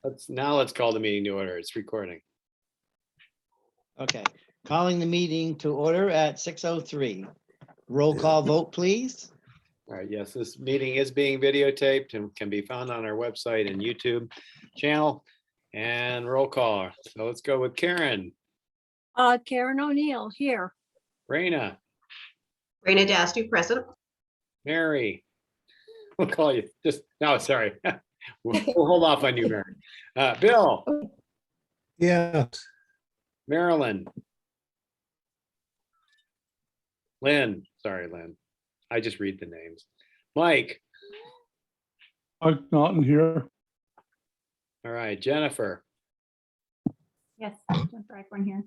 Let's call the meeting to order. It's recording. Okay, calling the meeting to order at 6:03. Roll call vote, please. All right, yes, this meeting is being videotaped and can be found on our website and YouTube channel. And roll call. So let's go with Karen, Karen O'Neill here. Raina, Raina Dasty, present. Mary. We'll call you just, no, sorry. We'll hold off on you, Mary. Bill, Yeah, Marilyn. Lynn, sorry, Lynn. I just read the names. Mike, I'm not in here. all right, Jennifer, Yes, Jennifer Eckborn here.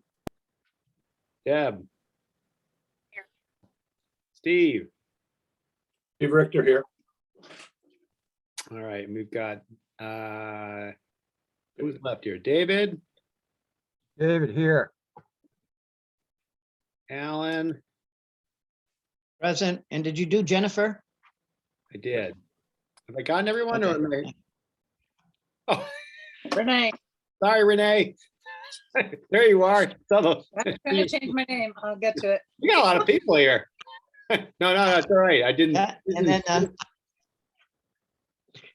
Deb. Steve. Steve Richter here. All right, and we've got, who's left here? David, David here. Alan, Present. And did you do Jennifer? I did. Have I gotten everyone or am I? Oh, Renee, sorry, Renee. There you are. I'm gonna change my name. I'll get to it. You got a lot of people here. No, that's all right. I didn't. Yeah,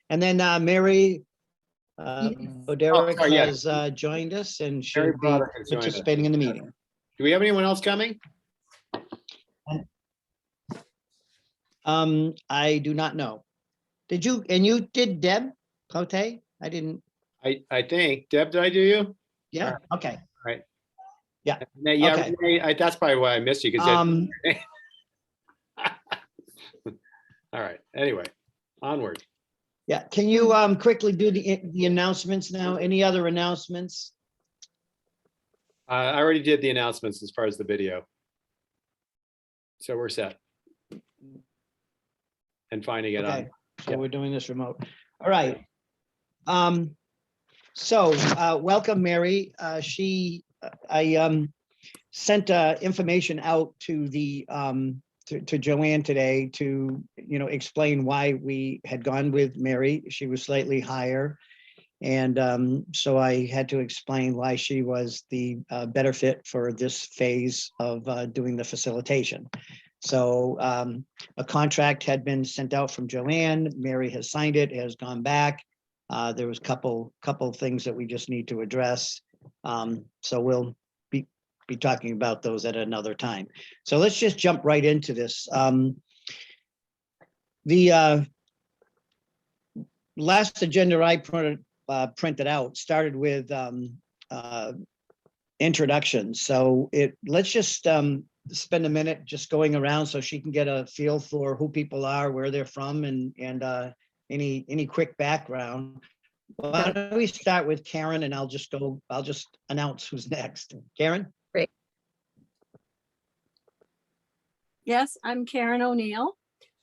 and then Mary O'Derrick sorry, yeah. has joined us and Mary should be Broderick has joined us. participating in the meeting. Do we have anyone else coming? I do not know. Did you, and you did Deb Cote? I didn't, I think. Deb, did I do you? yeah, okay. Yeah, Okay. Renee, that's probably why I missed you. 'Cause Um, all right, anyway, onward. yeah, can you quickly do the announcements now? Any other announcements? I already did the announcements as far as the video. So we're set. And finding it on. Okay, so yeah. we're doing this remote. All right. So welcome, Mary. I sent information out to the to Joanne today to, explain why we had gone with Mary. She was slightly higher. And so I had to explain why she was the better fit for this phase of doing the facilitation. So a contract had been sent out from Joanne. Mary has signed it, has gone back. There was a couple things that we just need to address. So we'll be talking about those at another time. So let's just jump right into this. The last agenda I printed out started with introductions. So let's just spend a minute just going around so she can get a feel for who people are, where they're from, and any quick background. Why don't we start with Karen, and I'll just announce who's next. Karen? Yes, I'm Karen O'Neill.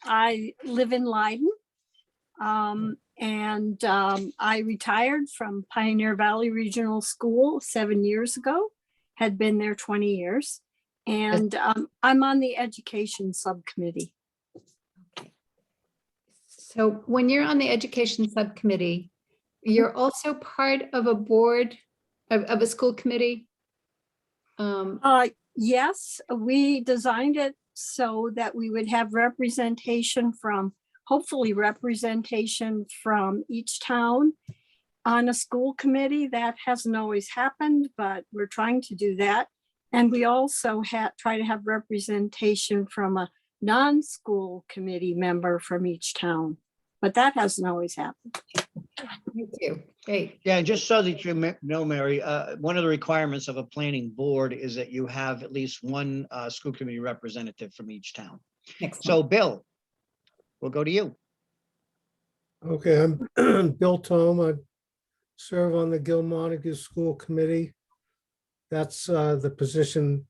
I live in Leiden. And I retired from Pioneer Valley Regional School 7 years ago, had been there 20 years. And I'm on the education subcommittee. So when you're on the education subcommittee, you're also part of a board of a school committee? Yes, we designed it so that we would have representation from, hopefully representation from each town on a school committee. That hasn't always happened, but we're trying to do that. And we also try to have representation from a non-school committee member from each town, but that hasn't always happened. Thank you. Great. Yeah, just so that you know, Mary, one of the requirements of a planning board is that you have at least one school committee representative from each town. Excellent. So Bill, we'll go to you. Okay, I'm Bill Tome. I serve on the Gil Montague School Committee. That's the position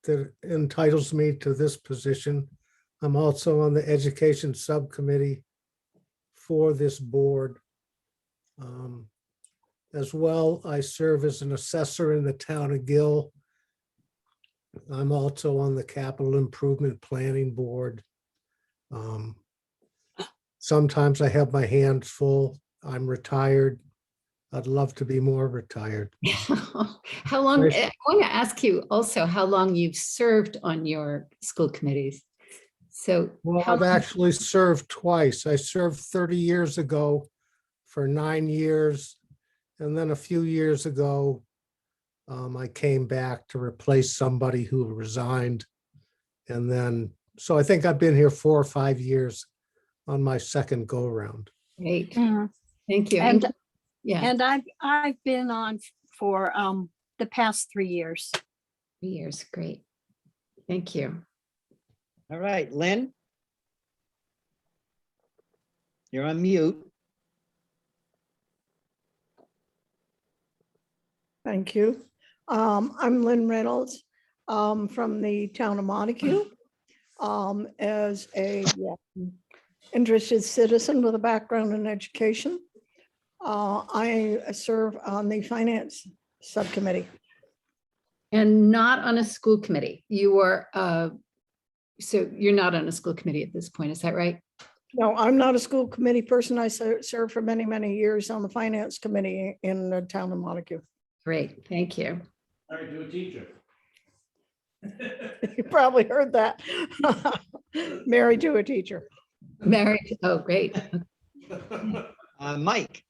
that entitles me to this position. I'm also on the Education Subcommittee for this board. As well, I serve as an assessor in the town of Gil. I'm also on the Capital Improvement Planning Board. Sometimes I have my hands full. I'm retired. I'd love to be more retired. How long, Right. I want to ask you also how long you've served on your school committees. So Well, how I've long- actually served twice. I served 30 years ago for 9 years. And then a few years ago, I came back to replace somebody who resigned. And then, so I think I've been here 4 or 5 years on my second go round. Great, Mhm. thank you. And, Yeah, and I've been on for the past 3 years. 3 years, great. Thank you. All right, Lynn? You're on mute. Thank you. I'm Lynn Reynolds from the town of Montague. As a interested citizen with a background in education, I serve on the finance subcommittee. And not on a school committee. You are, so you're not on a school committee at this point, is that right? No, I'm not a school committee person. I served for many, many years on the finance committee in the town of Montague. Great, thank you. Married to a teacher. You probably heard that. Married to a teacher. Married, oh, great. Mike?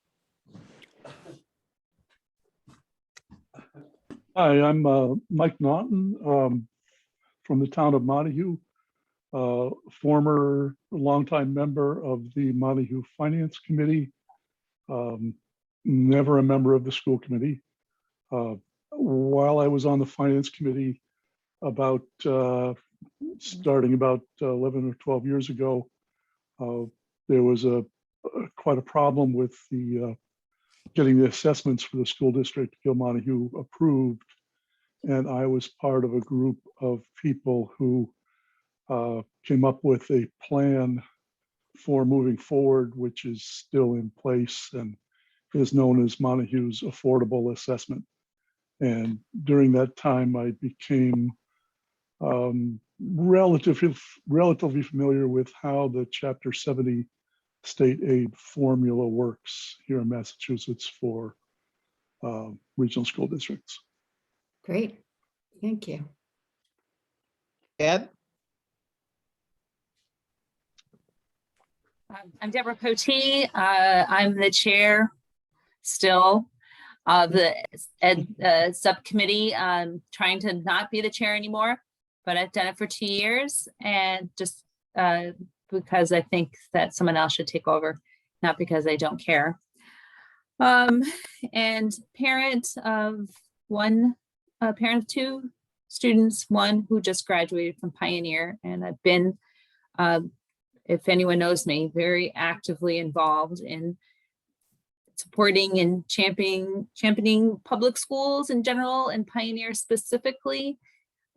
Hi, I'm Mike Naughton from the town of Montague, former longtime member of the Montague Finance Committee, never a member of the school committee. While I was on the Finance Committee starting about 11 or 12 years ago, there was quite a problem with getting the assessments for the school district, Gil Montague, approved. And I was part of a group of people who came up with a plan for moving forward, which is still in place and is known as Montague's Affordable Assessment. And during that time, I became relatively familiar with how the Chapter 70 state aid formula works here in Massachusetts for regional school districts. Great, thank you. Deb? I'm Deborah Potee. I'm the chair still of the subcommittee. I'm trying to not be the chair anymore, but I've done it for 2 years, and just because I think that someone else should take over, not because I don't care. And parent of two students, one who just graduated from Pioneer, and I've been, if anyone knows me, very actively involved in supporting and championing public schools in general and Pioneer specifically,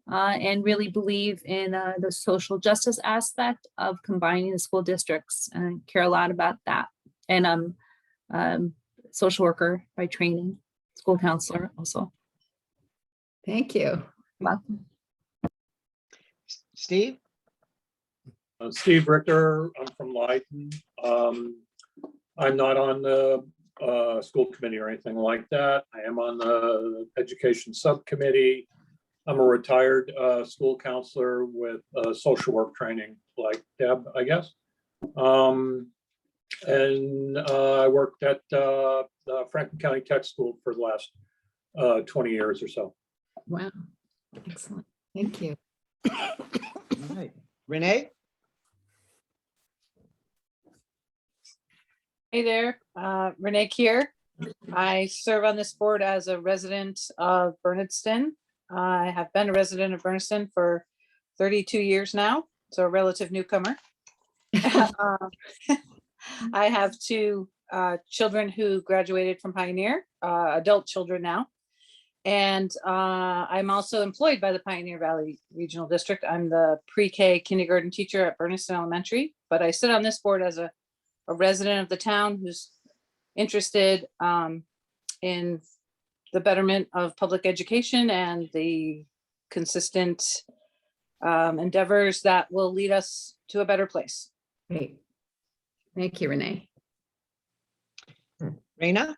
and really believe in the social justice aspect of combining the school districts, and I care a lot about that. And I'm social worker by training, school counselor also. Thank you. Welcome. Steve? Steve Richter, I'm from Leiden. I'm not on the school committee or anything like that. I am on the education subcommittee. I'm a retired school counselor with social work training, like Deb, I guess. And I worked at the Franklin County Tech School for the last 20 years or so. Wow, excellent, thank you. All right. Renee? Hey there, Renee Kier. I serve on this board as a resident of Bernardston. I have been a resident of Bernardston for 32 years now, so a relative newcomer. I have two children who graduated from Pioneer, adult children now. And I'm also employed by the Pioneer Valley Regional District. I'm the pre-K kindergarten teacher at Bernardston Elementary, but I sit on this board as a resident of the town who's interested in the betterment of public education and the consistent endeavors that will lead us to a better place. Great, thank you, Renee. Raina?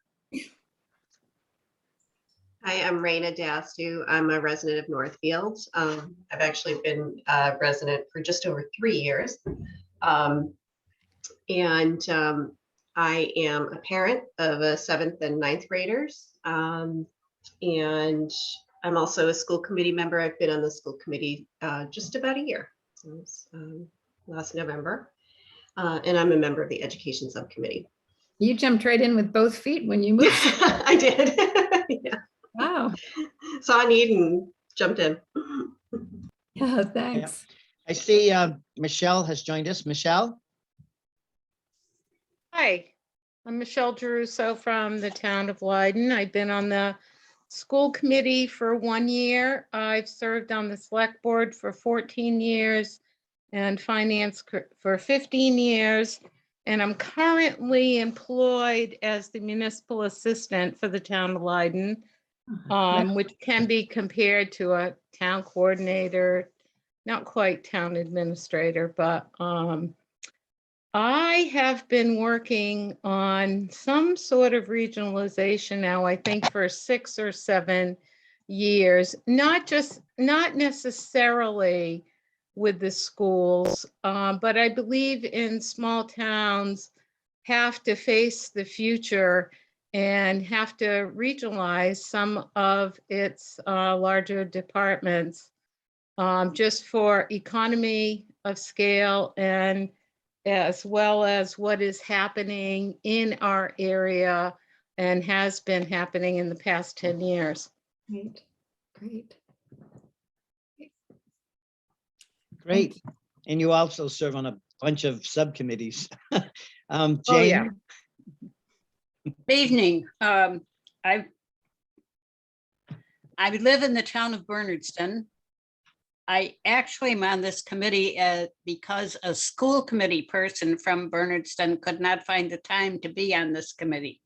Hi, I'm Raina Dastu. I'm a resident of Northfield. I've actually been a resident for just over 3 years. And I am a parent of a 7th and 9th graders. And I'm also a school committee member. I've been on the school committee just about a year, since last November. And I'm a member of the education subcommittee. You jumped right in with both feet when you moved. I did. Yeah. Wow. Saw a need and jumped in. Yeah, thanks. I see Michelle has joined us. Michelle? Hi, I'm Michelle Geruso from the town of Leiden. I've been on the school committee for 1 year. I've served on the select board for 14 years and finance for 15 years. And I'm currently employed as the municipal assistant for the town of Leiden, which can be compared to a town coordinator, not quite town administrator, but I have been working on some sort of regionalization now, I think for 6 or 7 years, not necessarily with the schools, but I believe in small towns have to face the future and have to regionalize some of its larger departments just for economy of scale and as well as what is happening in our area and has been happening in the past 10 years. Great, great. Great. And you also serve on a bunch of subcommittees. Oh, Jane? yeah. Good evening. I live in the town of Bernardston. I actually am on this committee because a school committee person from Bernardston could not find the time to be on this committee.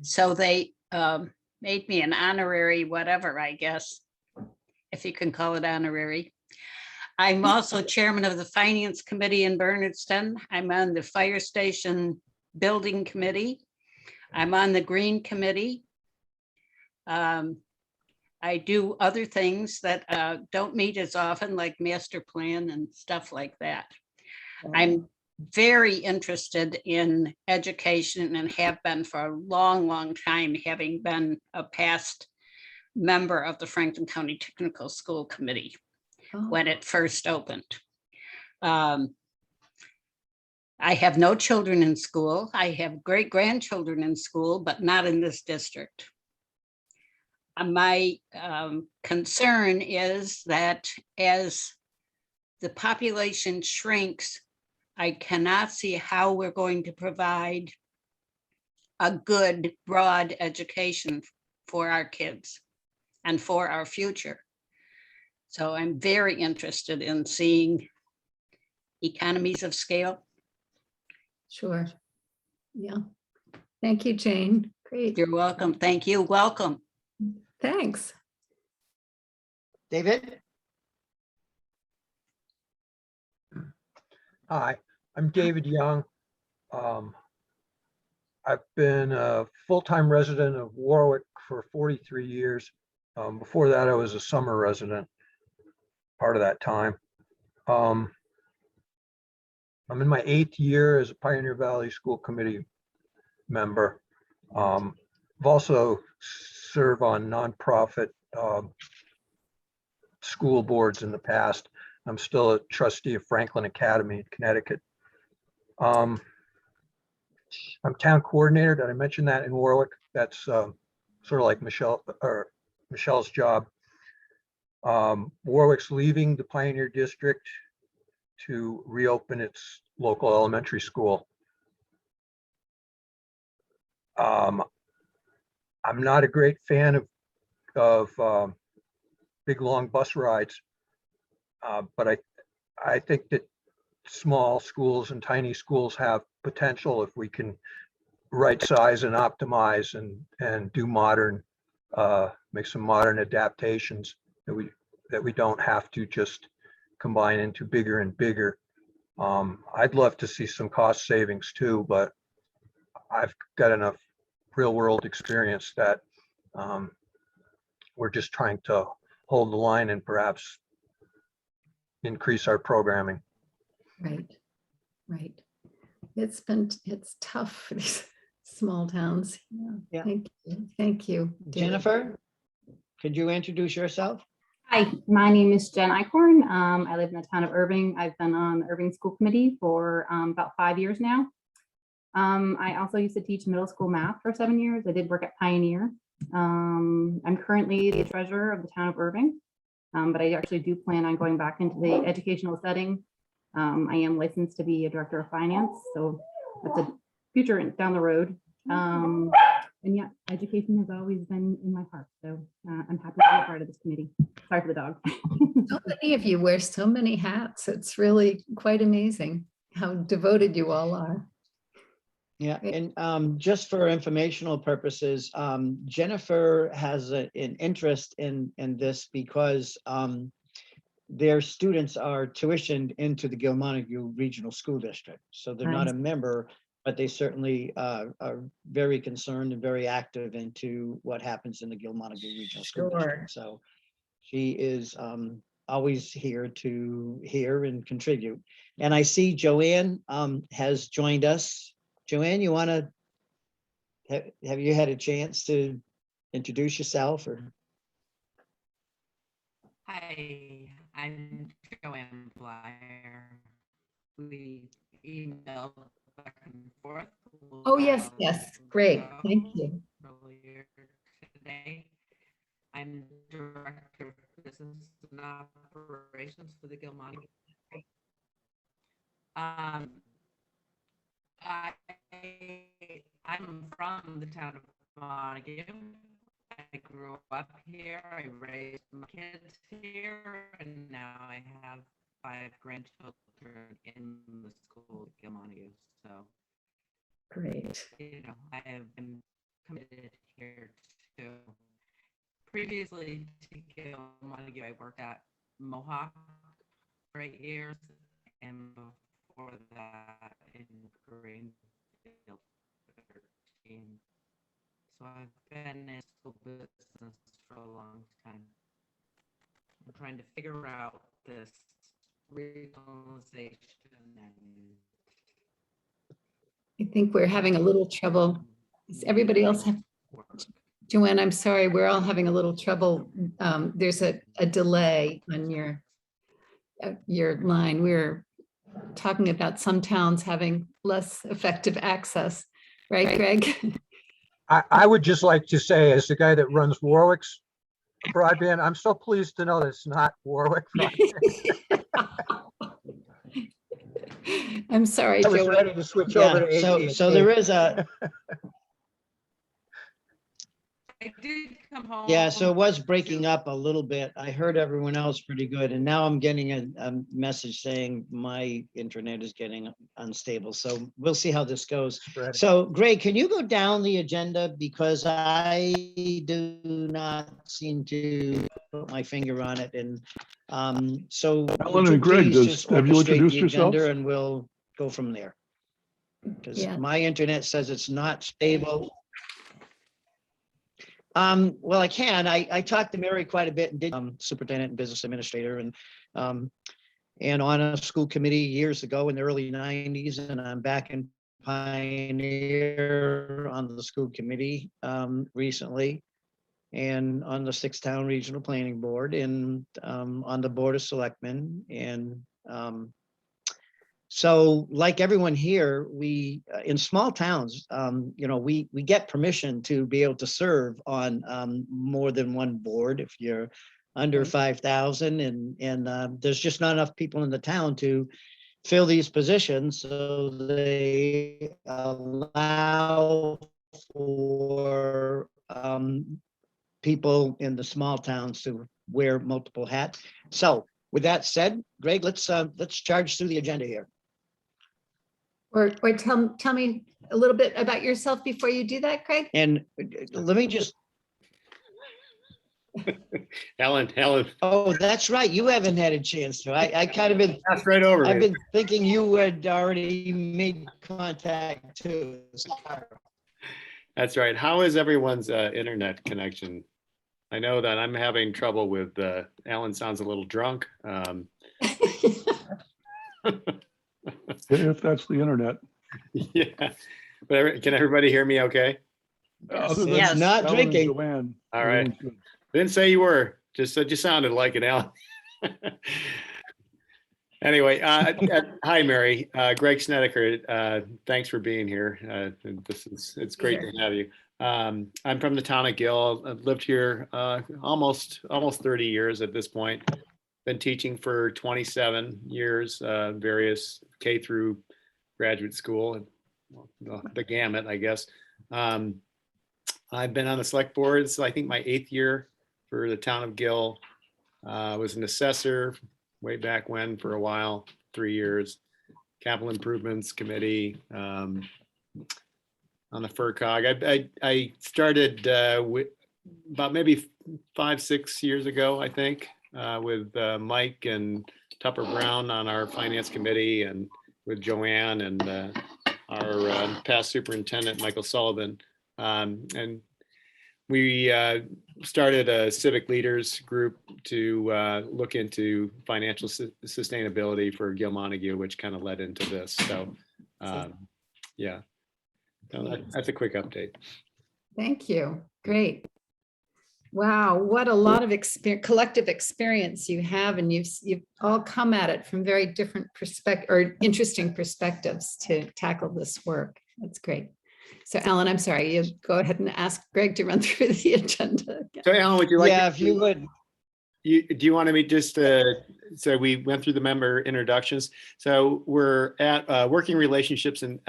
So they made me an honorary whatever, I guess, if you can call it honorary. I'm also chairman of the finance committee in Bernardston. I'm on the fire station building committee. I'm on the green committee. I do other things that don't meet as often, like master plan and stuff like that. I'm very interested in education and have been for a long, long time, having been a past member of the Franklin County Technical School Committee when it first opened. I have no children in school. I have great grandchildren in school, but not in this district. My concern is that as the population shrinks, I cannot see how we're going to provide a good, broad education for our kids and for our future. So I'm very interested in seeing economies of scale. Sure. Yeah. Thank you, Jane. Great. You're welcome. Thank you. Welcome. Thanks. David? Hi, I'm David Young. I've been a full-time resident of Warwick for 43 years. Before that, I was a summer resident part of that time. I'm in my 8th year as a Pioneer Valley School Committee member. I've also served on nonprofit school boards in the past. I'm still a trustee of Franklin Academy in Connecticut. I'm town coordinator. Did I mention that in Warwick? That's sort of like Michelle's job. Warwick's leaving the Pioneer District to reopen its local elementary school. I'm not a great fan of big long bus rides, but I think that small schools and tiny schools have potential if we can right size and optimize and do modern, make some modern adaptations that we don't have to just combine into bigger and bigger. I'd love to see some cost savings too, but I've got enough real world experience that we're just trying to hold the line and perhaps increase our programming. Right, right. It's tough for these small towns. Yeah. Thank you. David. Jennifer, could you introduce yourself? Hi, my name is Jen Eichhorn. I live in the town of Irving. I've been on the Irving School Committee for about 5 years now. I also used to teach middle school math for 7 years. I did work at Pioneer. I'm currently the treasurer of the town of Irving, but I actually do plan on going back into the educational setting. I am licensed to be a director of finance, so that's a future down the road. And yeah, education has always been in my heart, so I'm happy to be a part of this committee. Sorry for the dog. So many of you wear so many hats. It's really quite amazing how devoted you all are. Yeah, and just for informational purposes, Jennifer has an interest in this because their students are tuitioned into the Gilmontague Regional School District. So they're not a member, but they certainly are very concerned and very active into what happens in the Gilmontague Regional School District. So she is always here to hear and contribute. And I see Joanne has joined us. Joanne, you want to, have you had a chance to introduce yourself or? Hi, I'm Joanne Blyer. We emailed back and forth. Oh, yes, yes, great, thank you. Earlier today. I'm Director of Business and Operations for the Gilmontague. I'm from the town of Montague. I grew up here, I raised my kids here, and now I have 5 grandchildren in the school at Gilmontague. So, great. You know, I have been committed here too. Previously to Gilmontague, I worked at Mohawk for 8 years, and before that in Greenfield for 13. So I've been in school business for a long time. I'm trying to figure out this regionalization. I think we're having a little trouble. Does everybody else have? Joanne, I'm sorry, we're all having a little trouble. There's a delay on your line. We're talking about some towns having less effective access, right, Greg? I would just like to say, as the guy that runs Warwick's broadband, I'm so pleased to know that it's not Warwick broadband. I'm sorry, I was Joanne. ready to switch over to AT&T. So there is a, I did come home. yeah, so it was breaking up a little bit. I heard everyone else pretty good. And now I'm getting a message saying my internet is getting unstable. So we'll see how this goes. So Greg, can you go down the agenda? Because I do not seem to put my finger on it. And so Ellen would you and Greg, please just have you orchestrate introduced the yourselves? agenda and we'll go from there. Because Yeah. my internet says it's not stable. Well, I can. I talked to Mary quite a bit and did superintendent and business administrator and on a school committee years ago in the early 90s, and I'm back in Pioneer on the school committee recently, and on the 6-town regional planning board, and on the board of selectmen. And so like everyone here, we in small towns, you know, we get permission to be able to serve on more than one board if you're under 5,000, and there's just not enough people in the town to fill these positions, so they allow for people in the small towns to wear multiple hats. So with that said, Greg, let's charge through the agenda here. Or tell me a little bit about yourself before you do that, Greg. And let me just. Helen. Oh, that's right. You haven't had a chance to. I kind of been. That's right over. I've been thinking you had already made contact too. That's right. How is everyone's internet connection? I know that I'm having trouble with, Alan sounds a little drunk. If that's the internet. Yeah, but can everybody hear me okay? Other than Yes. Not Alan and drinking. Joanne. All right. everyone's good. Didn't say you were, just said you sounded like it, Alan. Anyway, hi, Mary. Greg Snedeker, thanks for being here. It's great to have you. I'm from the town of Gill. I've lived here almost 30 years at this point. Been teaching for 27 years, various K through graduate school, the gamut, I guess. I've been on the select board, so I think my 8th year for the town of Gill. Was an assessor way back when for a while, 3 years. Capital Improvements Committee on the FERCog. I started with about maybe 5-6 years ago, I think, with Mike and Tupper Brown on our Finance Committee, and with Joanne and our past superintendent, Michael Sullivan. And we started a civic leaders group to look into financial sustainability for Gil Montague, which kind of led into this. So, yeah, so that's a quick update. Thank you. Great. Wow, what a lot of collective experience you have, and you've all come at it from very different interesting perspectives to tackle this work. That's great. So Alan, I'm sorry, you go ahead and ask Greg to run through the agenda again. So Alan, would you like? Yeah, if you would. Do you want me just so we went through the member introductions. So we're at working relationships and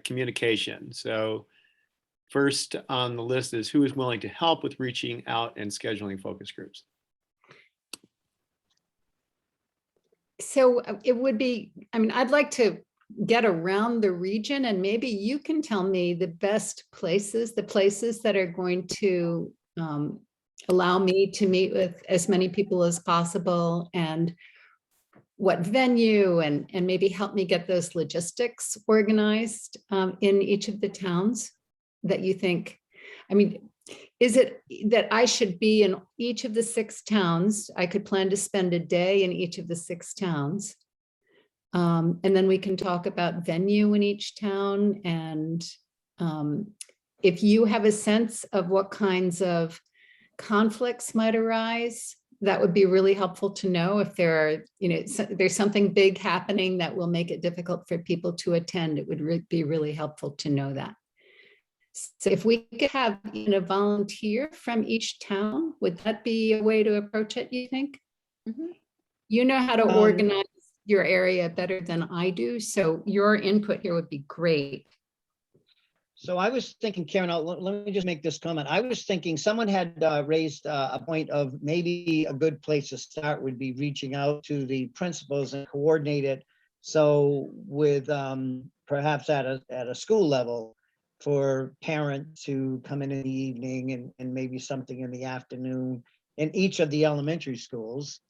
communication. So first on the list is who is willing to help with reaching out and scheduling focus groups. So it would be, I mean, I'd like to get around the region, and maybe you can tell me the best places, the places that are going to allow me to meet with as many people as possible, and what venue, and maybe help me get those logistics organized in each of the towns that you think. I mean, is it that I should be in each of the 6 towns? I could plan to spend a day in each of the 6 towns. And then we can talk about venue in each town. And if you have a sense of what kinds of conflicts might arise, that would be really helpful to know. If there are, there's something big happening that will make it difficult for people to attend, it would be really helpful to know that. So if we could have a volunteer from each town, would that be a way to approach it, you think? Mm-hmm. You know how to organize your area better than I do, so your input here would be great. So I was thinking, Karen, let me just make this comment. I was thinking someone had raised a point of maybe a good place to start would be reaching out to the principals and coordinate it. So with perhaps at a school level, for parents to come in the evening and maybe something in the afternoon in each of the elementary schools.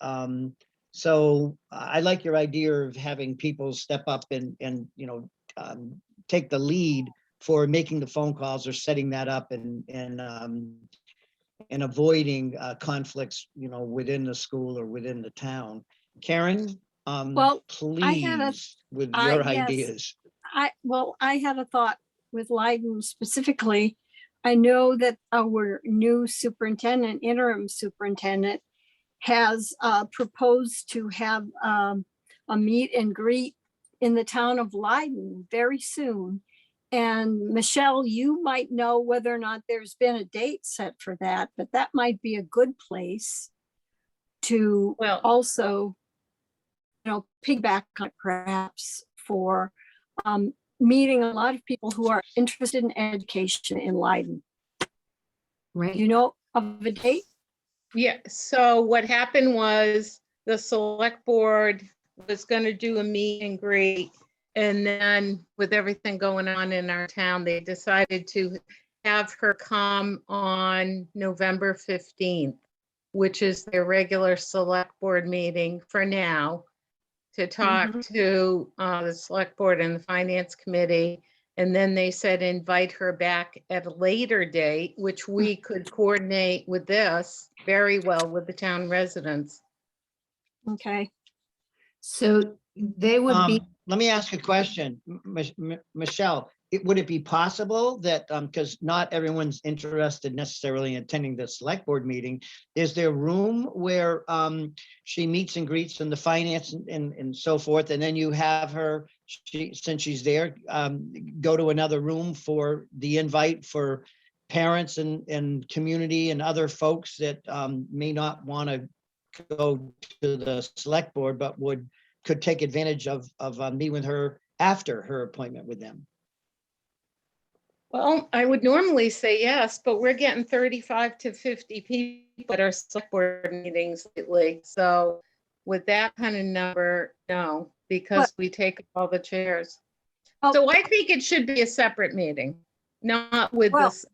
So I like your idea of having people step up and take the lead for making the phone calls or setting that up and avoiding conflicts, within the school or within the town. Karen, Well, please, with your ideas. I had a thought with Leiden specifically. I know that our new superintendent, interim superintendent, has proposed to have a meet and greet in the town of Leiden very soon. And Michelle, you might know whether or not there's been a date set for that, but that might be a good place to also, piggyback on it perhaps for meeting a lot of people who are interested in education in Leiden. Right. You know of a date? Yeah, so what happened was the select board was going to do a meet and greet. And then with everything going on in our town, they decided to have her come on November 15th, which is their regular select board meeting for now, to talk to the select board and the finance committee And then they said invite her back at a later date, which we could coordinate with this very well with the town residents. Okay. So they would be, Let me ask a question, Michelle. Would it be possible that, because not everyone's interested necessarily in attending the select board meeting, is there room where she meets and greets in the finance and so forth, and then you have her, since she's there, go to another room for the invite for parents and community and other folks that may not want to go to the select board, but could take advantage of meeting with her after her appointment with them? Well, I would normally say yes, but we're getting 35 to 50 people at our select board meetings lately. So with that kind of number, no, because we take all the chairs. Oh. So I think it should be a separate meeting, not with Well- this,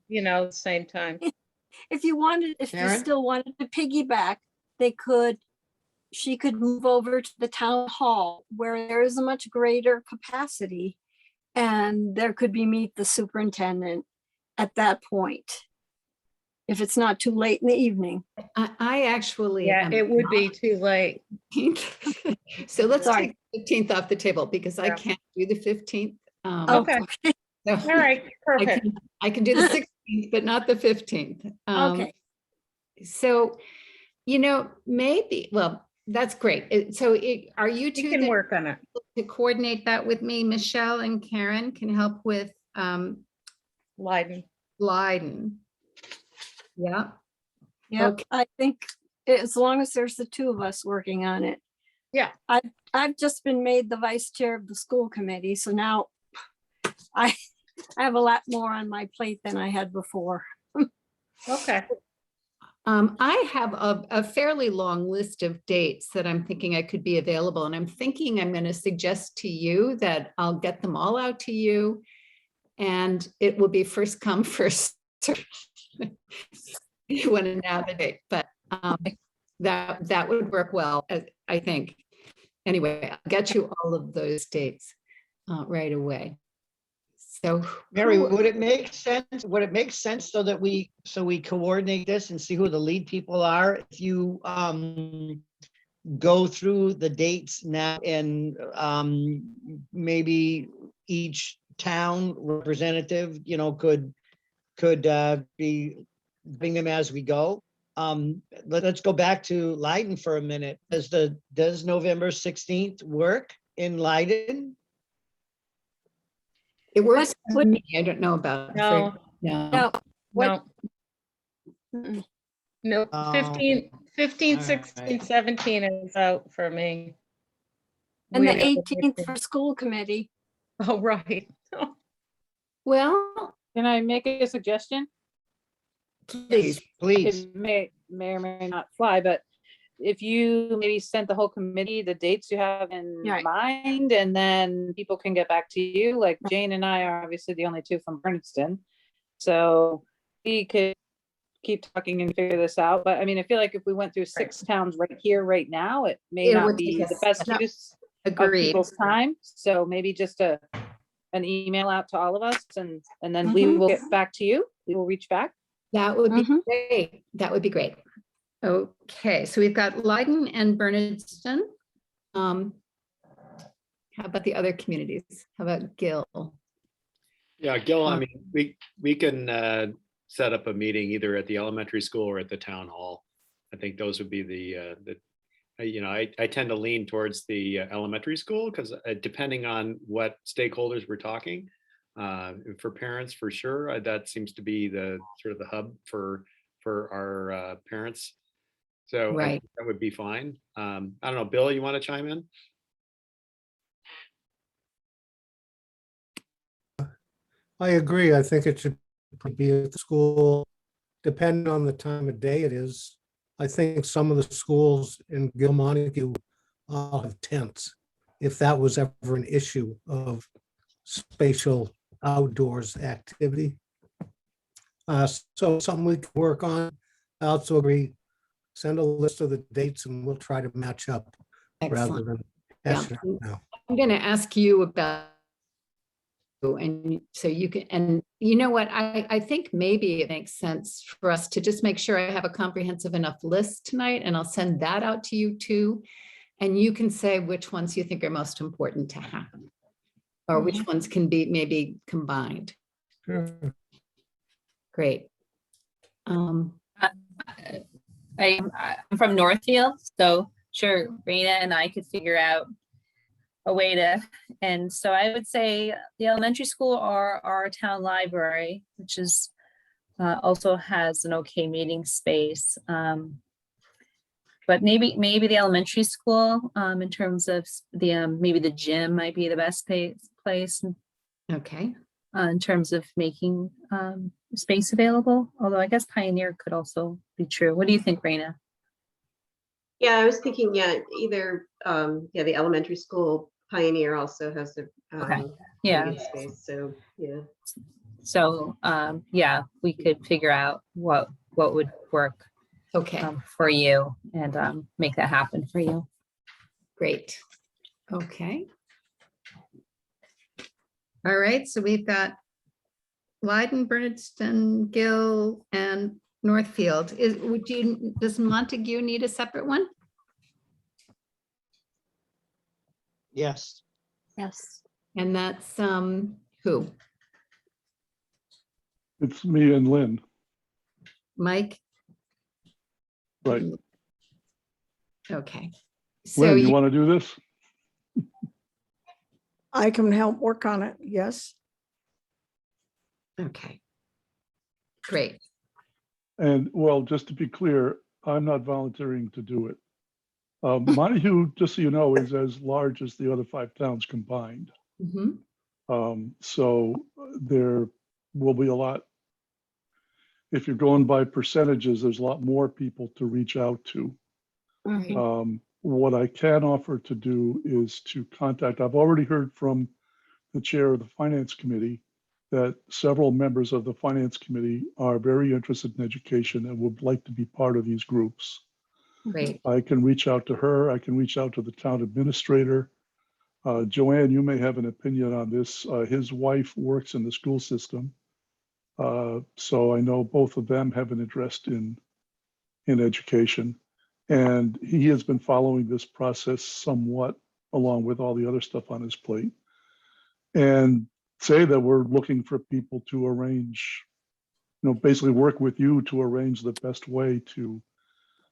same time. If you wanted, if you Karen? still wanted to piggyback, she could move over to the town hall where there is a much greater capacity. And there could be meet the superintendent at that point. If it's not too late in the evening. I actually. Yeah, am it would not be too late. 15th. So let's Sorry. take the 15th off the table because I Yeah. can't do the 15th. Okay. So All right, perfect. I can do the 16th, but not the 15th. Okay. So, maybe, well, that's great. Are you You two can then work on it. to coordinate that with me? Michelle and Karen can help with Leiden. Leiden. Yeah. Yeah, Okay. I think as long as there's the two of us working on it. Yeah. I've just been made the vice chair of the school committee, so now I have a lot more on my plate than I had before. Okay. I have a fairly long list of dates that I'm thinking I could be available, and I'm thinking I'm going to suggest to you that I'll get them all out to you, and it will be first come, first served. You want to navigate, but that would work well, I think. Anyway, I'll get you all of those dates right away. So Mary, would it make sense so that we coordinate this and see who the lead people are? If you go through the dates now and maybe each town representative, could be bring them as we go. Let's go back to Leiden for a minute. Does November 16th work in Leiden? it works for What- me. I don't know about. No. No. No, No, mm-mm. no, Oh, 15, all 16, right. 17 is out for me. And the We have a 18th meeting. for school committee. Oh, right. Well, Can I make a suggestion? please. Please. It may or may not fly, but if you maybe sent the whole committee the dates you have in Right. mind, and then people can get back to you, like Jane and I are obviously the only two from Bernardston. So we could keep talking and figure this out. But I mean, I feel like if we went through 6 towns right here, right now, it may It not would be take the us- best No. use of Agreed. people's time. So maybe just an email out to all of us, and then we Mhm. will get back to you. We will reach back. That would be Mhm. great. That would be great. Okay, so we've got Leiden and Bernardston. How about the other communities? How about Gill? Yeah, Gil, I Um, mean, we can set up a meeting either at the elementary school or at the town hall. I think those would be I tend to lean towards the elementary school because depending on what stakeholders we're talking, for parents, for sure, that seems to be the sort of the hub for our parents. So I Right. think that would be fine. I don't know, Bill, you want to chime in? I agree. I think it should be at the school, depending on the time of day it is. I think some of the schools in Gilmontague all have tents, if that was ever an issue of spatial outdoors activity. So something we can work on. I also agree, send a list of the dates and we'll try to match up rather Excellent. than Yeah. hash it out now. I'm going to ask you about And so you can, and you know what, I think maybe it makes sense for us to just make sure I have a comprehensive enough list tonight, and I'll send that out to you too. And you can say which ones you think are most important to have, or which ones can be maybe combined. Sure. Great. I'm from Northfield, so sure, Raina and I could figure out a way to, and so I would say the elementary school or our town library, which is also has an okay meeting space. But maybe the elementary school in terms of the maybe the gym might be the best place Okay. in terms of making space available. Although I guess Pioneer could also be true. What do you think, Raina? Yeah, I was thinking, yeah, either, yeah, the elementary school Pioneer also has the Yeah. meeting space, so, yeah. So yeah, we could figure out what would work Okay. For you and make that happen for you. Great. Okay. All right, so we've got Leiden, Bernardston, Gill, and Northfield. Does Montague need a separate one? Yes. Yes. And that's who? It's me and Lynn, Mike? right? Okay. So Lynn, you want to do this? I can help work on it. Yes. Okay. Great. And well, just to be clear, I'm not volunteering to do it. Montague, just so you know, is as large as the other 5 towns combined. So there will be a lot. If you're going by percentages, there's a lot more people to reach out to. What I can offer to do is to contact, I've already heard from the chair of the Finance Committee that several members of the Finance Committee are very interested in education and would like to be part of these groups. Great. I can reach out to her. I can reach out to the town administrator. Joanne, you may have an opinion on this. His wife works in the school system. So I know both of them have an interest in education. And he has been following this process somewhat along with all the other stuff on his plate. And say that we're looking for people to arrange, basically work with you to arrange the best way to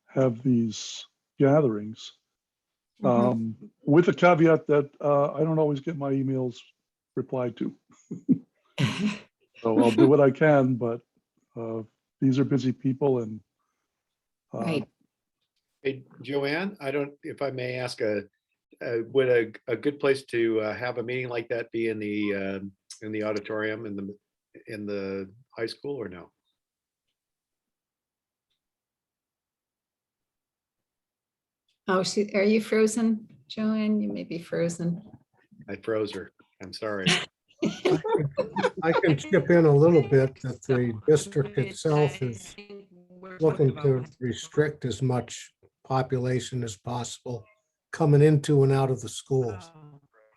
have these gatherings. With the caveat that I don't always get my emails replied to. So I'll do what I can, but these are busy people and right. Hey, Joanne, if I may ask, would a good place to have a meeting like that be in the auditorium in the high school or no? Oh, are you frozen, Joanne? You may be frozen. I froze her. I'm sorry. I can chip in a little bit that the district itself is looking to restrict as much population as possible coming into and out of the schools.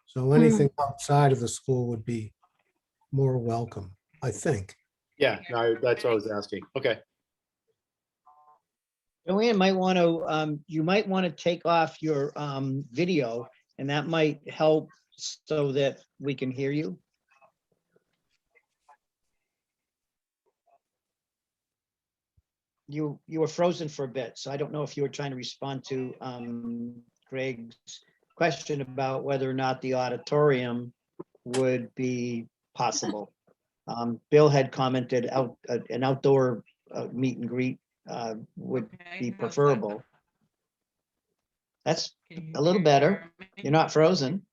So anything outside of the school would be more welcome, I think. Yeah, no, that's what I was asking. Okay. Joanne might want to, you might want to take off your video, and that might help so that we can hear you. You were frozen for a bit, so I don't know if you were trying to respond to Greg's question about whether or not the auditorium would be possible. Bill had commented an outdoor meet and greet would be preferable. That's a little better. You're not frozen.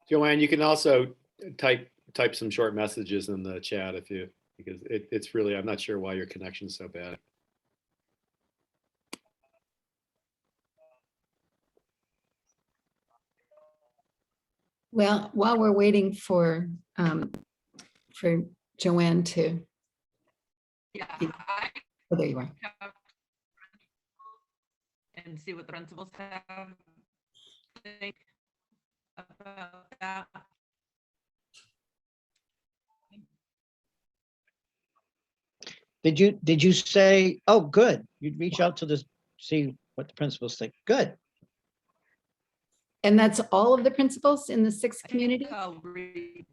Joanne, you can also type some short messages in the chat because it's really, I'm not sure why your connection's so bad. Well, while we're waiting for Joanne to. Yeah. Oh, there you are. And see what the principals have. think about that? Did you say, oh, good, you'd reach out to this, see what the principals think? Good. And that's all of the principals in the 6 I think community? I'll reboot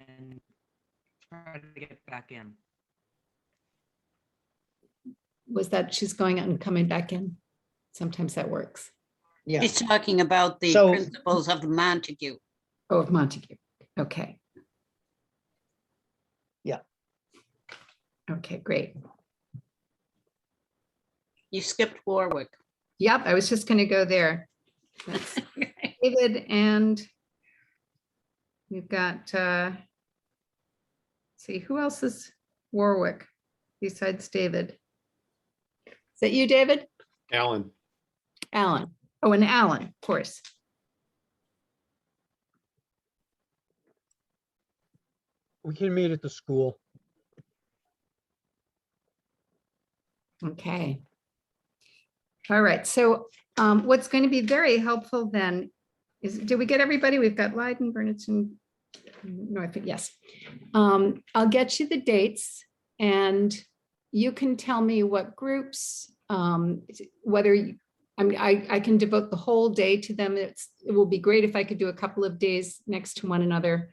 and try to get back in. Was that she's going out and coming back in? Sometimes that works. Yeah. He's talking about the So- principles of the Montague. Oh, of Montague. Okay. Yeah. Okay, great. You skipped Warwick. Yep, I was just going to go there. That's David, and we've got, see, who else is Warwick besides David? Is that you, David? Alan. Alan. Oh, and Alan, of course. We can meet at the school. Okay. All right, so what's going to be very helpful then is, did we get everybody? We've got Leiden, Bernardson. No, I think, yes. I'll get you the dates and you can tell me what groups, whether, I mean, I can devote the whole day to them. It will be great if I could do a couple of days next to one another,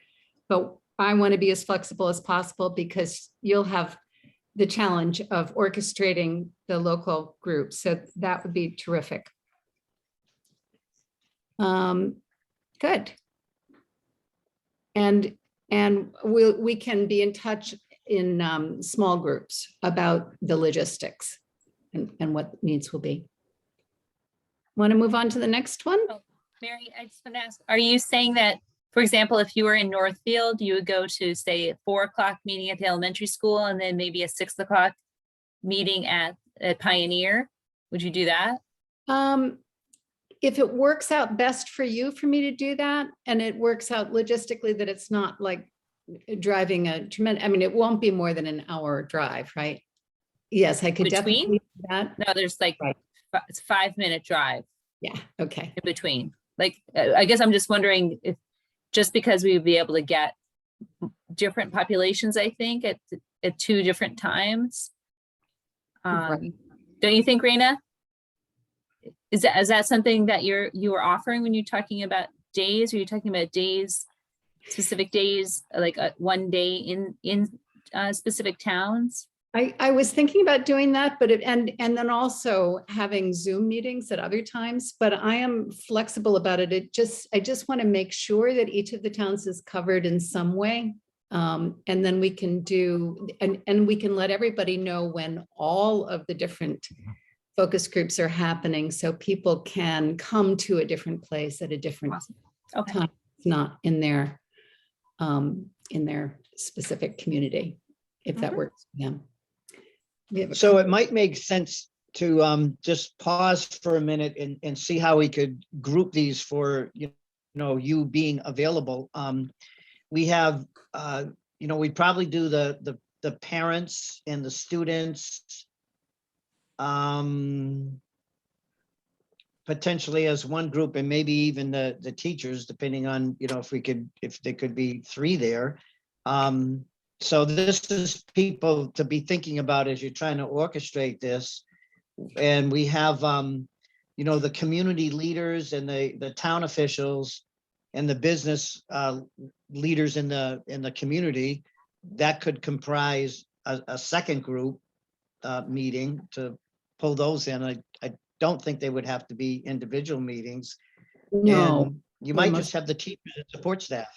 but I want to be as flexible as possible because you'll have the challenge of orchestrating the local groups. So that would be terrific. Good. And we can be in touch in small groups about the logistics and what needs will be. Want to move on to the next one? Oh, Mary, I just want to ask, are you saying that, for example, if you were in Northfield, you would go to, say, a 4 o'clock meeting at the elementary school and then maybe a 6 o'clock meeting at Pioneer? Would you do that? If it works out best for you for me to do that, and it works out logistically that it's not like driving a tremendous, I mean, it won't be more than an hour drive, right? Yes, I could Between? definitely do that. No, there's like, Right. it's a 5-minute drive Yeah, okay. in between. Like, I guess I'm just wondering if, just because we would be able to get different populations, I think, at 2 different times. Right. Don't you think, Raina? Is that something that you are offering when you're talking about days? Are you talking about days, specific days, like one day in specific towns? I was thinking about doing that, but and then also having Zoom meetings at other times, but I am flexible about it. I just want to make sure that each of the towns is covered in some way. And then we can do, and we can let everybody know when all of the different focus groups are happening, so people can come to a different place at a different time. It's not in their specific community, if that works for them. So it might make sense to just pause for a minute and see how we could group these for, you being available. We have, we'd probably do the parents and the students potentially as one group, and maybe even the teachers, depending on, if there could be 3 there. So this is people to be thinking about as you're trying to orchestrate this. And we have, the community leaders and the town officials and the business leaders in the community. That could comprise a second group meeting to pull those in. I don't think they would have to be individual meetings. No. And you might just have the teachers and support staff.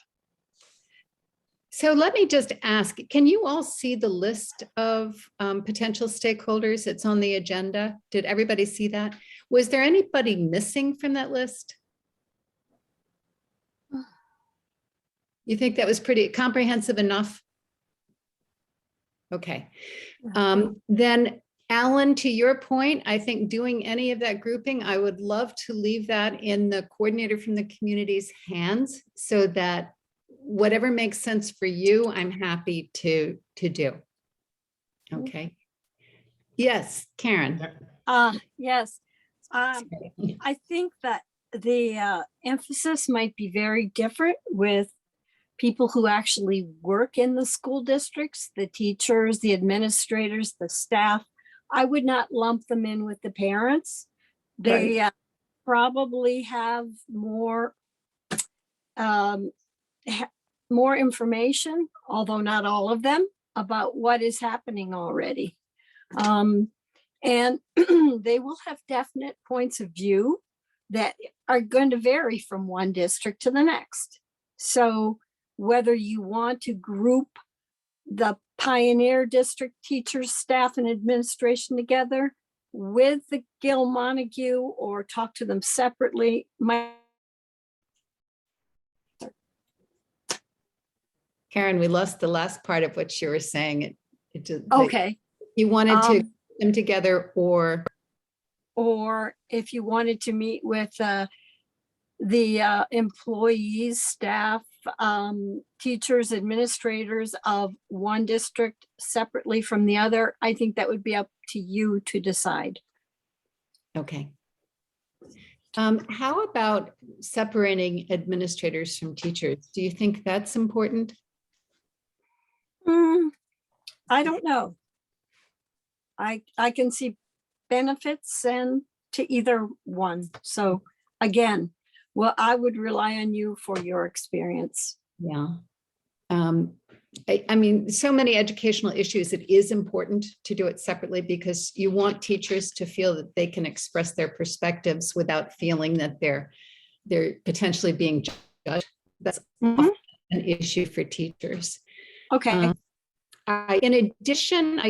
So let me just ask, can you all see the list of potential stakeholders? It's on the agenda. Did everybody see that? Was there anybody missing from that list? You think that was pretty comprehensive enough? Okay. Then Alan, to your point, I think doing any of that grouping, I would love to leave that in the coordinator from the community's hands so that whatever makes sense for you, I'm happy to do. Okay. Yes, Karen. Yes. I think that the emphasis might be very different with people who actually work in the school districts, the teachers, the administrators, the staff. I would not lump them in with the parents. They probably have more more information, although not all of them, about what is happening already. And they will have definite points of view that are going to vary from one district to the next. So whether you want to group the Pioneer District teachers, staff, and administration together with the Gil Montague or talk to them separately, Karen, we lost the last part of what you were saying. okay. You wanted to put them together, or if you wanted to meet with the employees, staff, teachers, administrators of one district separately from the other, I think that would be up to you to decide. Okay. How about separating administrators from teachers? Do you think that's important? I don't know. I can see benefits and to either one. So again, well, I would rely on you for your experience. Yeah. I mean, so many educational issues, it is important to do it separately because you want teachers to feel that they can express their perspectives without feeling that they're potentially being judged. That's often an issue for teachers. Okay. In addition,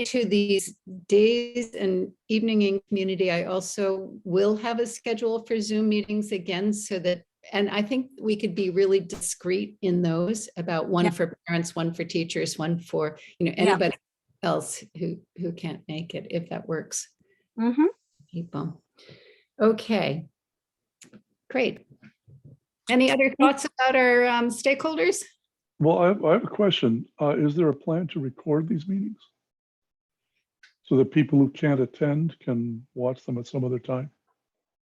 to these days and evening in community, I also will have a schedule for Zoom meetings again, so that, and I think we could be really discreet in those, about one for parents, one for teachers, one for, anybody else who can't make it, if that works. People. Okay, great. Any other thoughts about our stakeholders? Well, I have a question. Is there a plan to record these meetings so that people who can't attend can watch them at some other time?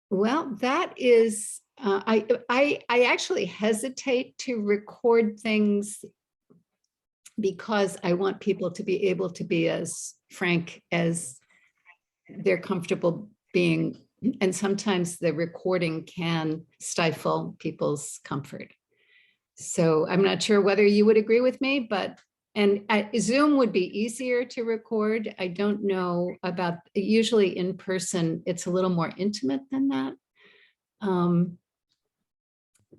Well, that is, I actually hesitate to record things because I want people to be able to be as frank as they're comfortable being. And sometimes the recording can stifle people's comfort. So I'm not sure whether you would agree with me, and Zoom would be easier to record. I don't know about, usually in person, it's a little more intimate than that.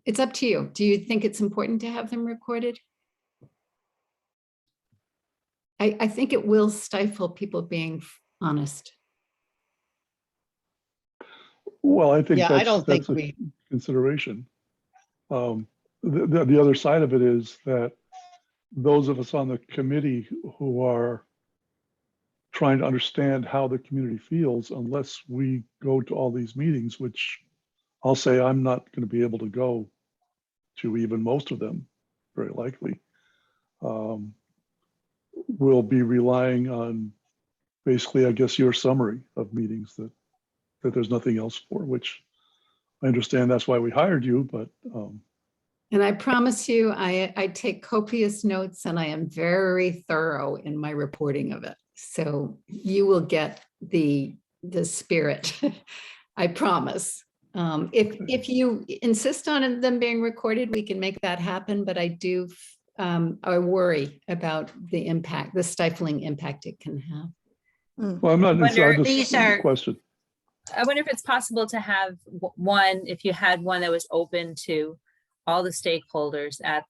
It's up to you. Do you think it's important to have them recorded? I think it will stifle people being honest. Well, I think I don't think that's a consideration. The other side of it is that those of us on the committee who are trying to understand how the community feels, unless we go to all these meetings, which I'll say I'm not going to be able to go to even most of them, very likely, we'll be relying on basically, I guess, your summary of meetings that there's nothing else for, which I understand that's why we hired you, but and I promise you, I take copious notes and I am very thorough in my reporting of it. So you will get the spirit, I promise. If you insist on them being recorded, we can make that happen, but I do, I worry about the impact, the stifling impact it can have. Well, I'm not, These are question. I wonder if it's possible to have one, if you had one that was open to all the stakeholders at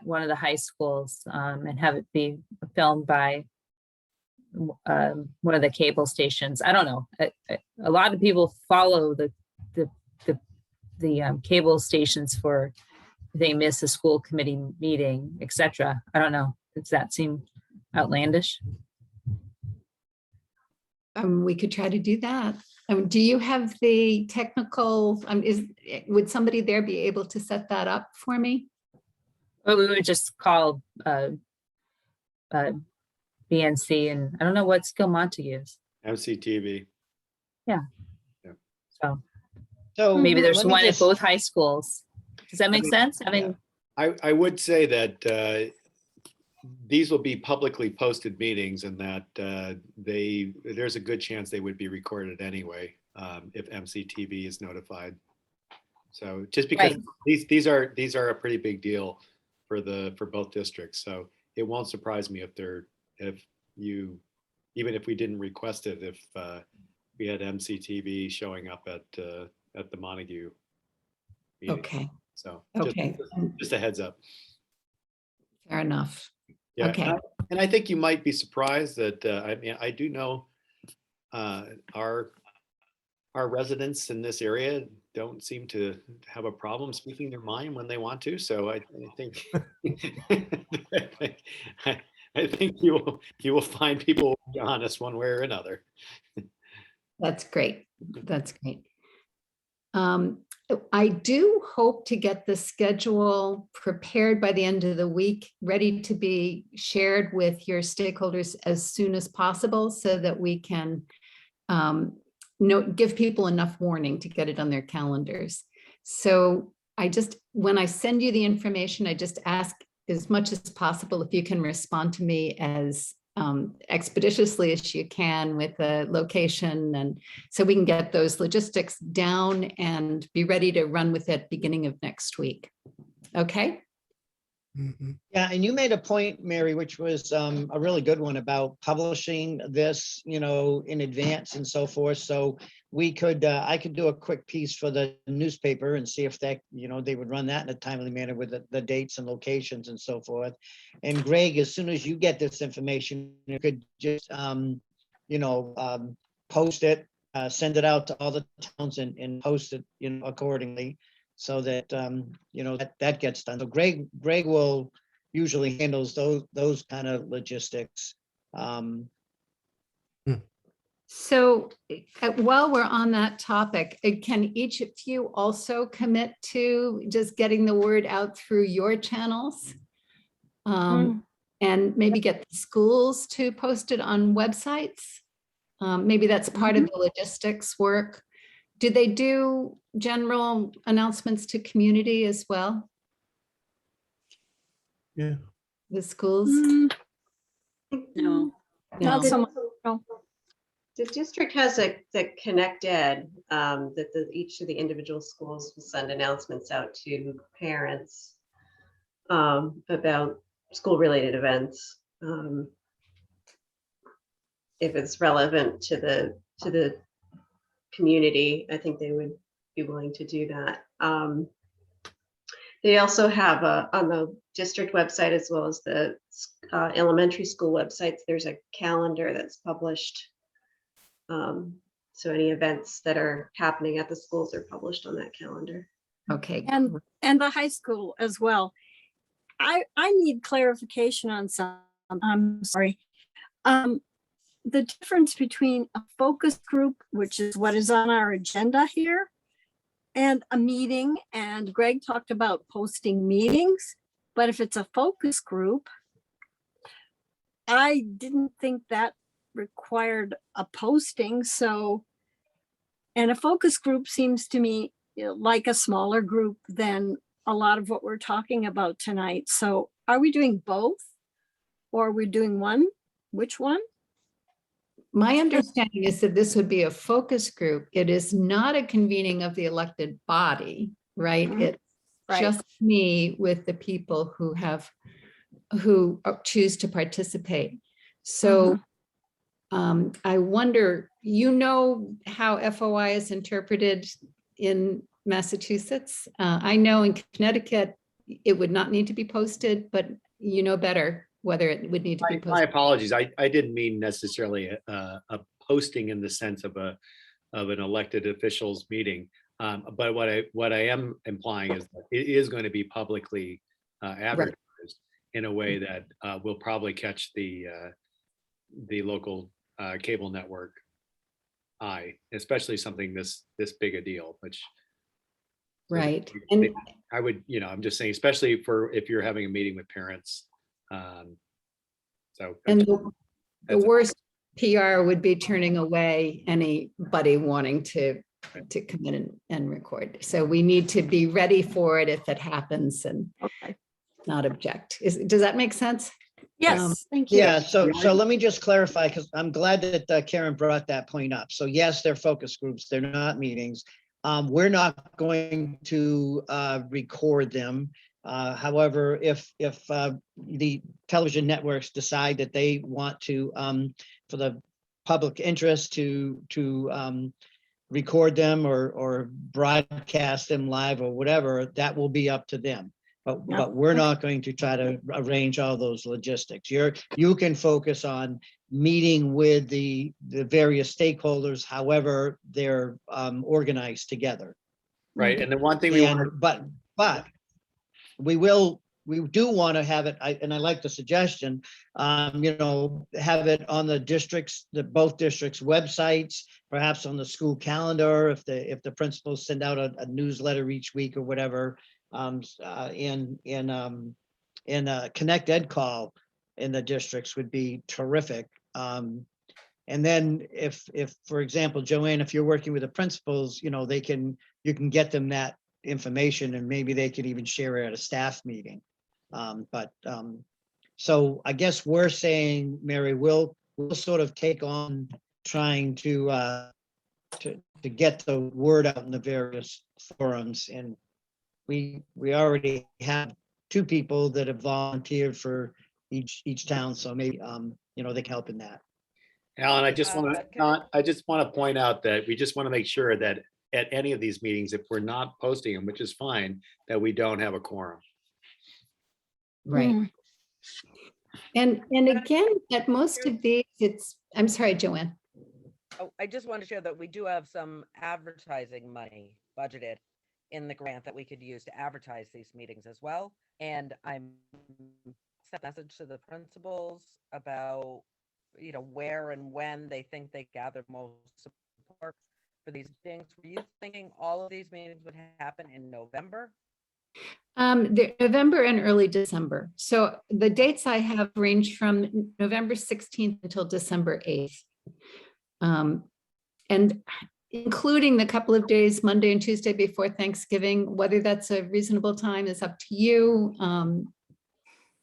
one of the high schools, and have it be filmed by one of the cable stations. I don't know. A lot of people follow the cable stations for if they miss a school committee meeting, etc. I don't know. Does that seem outlandish? We could try to do that. Do you have the technical, would somebody there be able to set that up for me? Well, we would just call BNC, and I don't know what's Gil Montague's. MCTV. Yeah. Yeah. So So Maybe there's let me one at just- both high schools. Does that make mean, sense? Having, I would say that these will be publicly posted meetings and that there's a good chance they would be recorded anyway if MCTV is notified. So just because Right. these are a pretty big deal for both districts. So it won't surprise me even if we didn't request it, if we had MCTV showing up at the Montague meeting. Okay, So okay, just a heads up. fair enough. Yeah, Okay. and I think you might be surprised that I mean I do know our residents in this area don't seem to have a problem speaking their mind when they want to. So I think I think you will find people will be honest one way or another. That's great. That's great. I do hope to get the schedule prepared by the end of the week, ready to be shared with your stakeholders as soon as possible so that we can give people enough warning to get it on their calendars. So when I send you the information, I just ask as much as possible if you can respond to me as expeditiously as you can with the location, and so we can get those logistics down and be ready to run with it beginning of next week. Okay. Yeah, and you made a point, Mary, which was a really good one about publishing this, in advance and so forth. So we could, I could do a quick piece for the newspaper and see if that, they would run that in a timely manner with the dates and locations and so forth. And Greg, as soon as you get this information, you could just, post it, send it out to all the towns and post it, accordingly. So that, that gets done. So Greg will usually handles those kind of logistics. So while we're on that topic, can each of you also commit to just getting the word out through your channels? And maybe get the schools to post it on websites? Maybe that's part of the logistics work. Do they do general announcements to community as well? Yeah. The schools? No. Not so much. No. The district has the Connect Ed, that each of the individual schools will send announcements out to parents about school-related events. If it's relevant to the community, I think they would be willing to do that. They also have on the district website as well as the elementary school websites, there's a calendar that's published. So any events that are happening at the schools are published on that calendar. Okay. And the high school as well. I need clarification on some. I'm sorry. The difference between a focus group, which is what is on our agenda here, and a meeting, and Greg talked about posting meetings, but if it's a focus group, I didn't think that required a posting. So, and a focus group seems to me like a smaller group than a lot of what we're talking about tonight. So are we doing both, or are we doing one? Which one? My understanding is that this would be a focus group. It is not a convening of the elected body, right? It's just me with the people who choose to participate. So I wonder, how FOI is interpreted in Massachusetts? I know in Connecticut, it would not need to be posted, but you know better whether it would need to be posted. My apologies. I didn't mean necessarily a posting in the sense of an elected officials meeting. But what I am implying is that it is going to be publicly advertised in a way that will probably catch the local cable network eye, especially something this big a deal, which right. And I would, I'm just saying, especially if you're having a meeting with parents. And the worst PR would be turning away anybody wanting to to come in and record. So we need to be ready for it if it happens and not object. Does that make sense? Yes, thank you. Yeah, so let me just clarify, because I'm glad that Karen brought that point up. So yes, they're focus groups, they're not meetings. We're not going to record them. However, if the television networks decide that they want to, for the public interest to record them or broadcast them live or whatever, that will be up to them. But we're not going to try to arrange all those logistics. You can focus on meeting with the various stakeholders, however they're organized together. Right. And the one thing we want, But we do want to have it, and I like the suggestion, have it on both districts' websites, perhaps on the school calendar, if the principals send out a newsletter each week or whatever, in a Connect Ed call in the districts would be terrific. And then if, for example, Joanne, if you're working with the principals, you can get them that information and maybe they could even share it at a staff meeting. So I guess we're saying, Mary, we'll sort of take on trying to get the word out in the various forums. And we already have 2 people that have volunteered for each town. So maybe, they can help in that. Alan, I just want to point out that we just want to make sure that at any of these meetings, if we're not posting them, which is fine, that we don't have a quorum. Right. And again, at most of these, I'm sorry, Joanne. Oh, I just want to share that we do have some advertising money budgeted in the grant that we could use to advertise these meetings as well. And I'm sent a message to the principals about, where and when they think they gather most support for these things. Were you thinking all of these meetings would happen in November? November and early December. So the dates I have range from November 16th until December 8th. And including the couple of days, Monday and Tuesday before Thanksgiving, whether that's a reasonable time is up to you.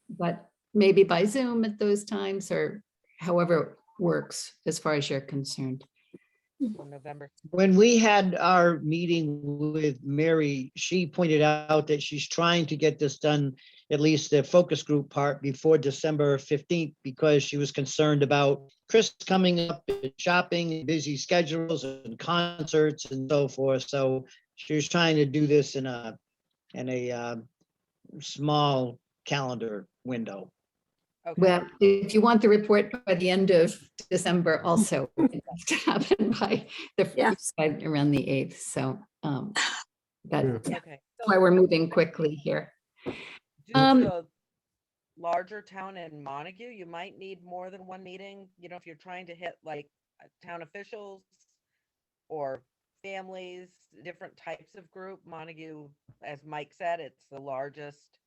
But maybe by Zoom at those times or however it works as far as you're concerned. November. When we had our meeting with Mary, she pointed out that she's trying to get this done, at least the focus group part, before December 15th, because she was concerned about Chris coming up and shopping and busy schedules and concerts and so forth. So she was trying to do this in a small calendar window. Okay. Well, if you want the report by the end of December, also it has to happen by around the 8th. So that's why we're moving quickly here. The larger town in Montague, you might need more than one meeting. If you're trying to hit like town officials or families, different types of group. Montague, as Mike said, it's the largest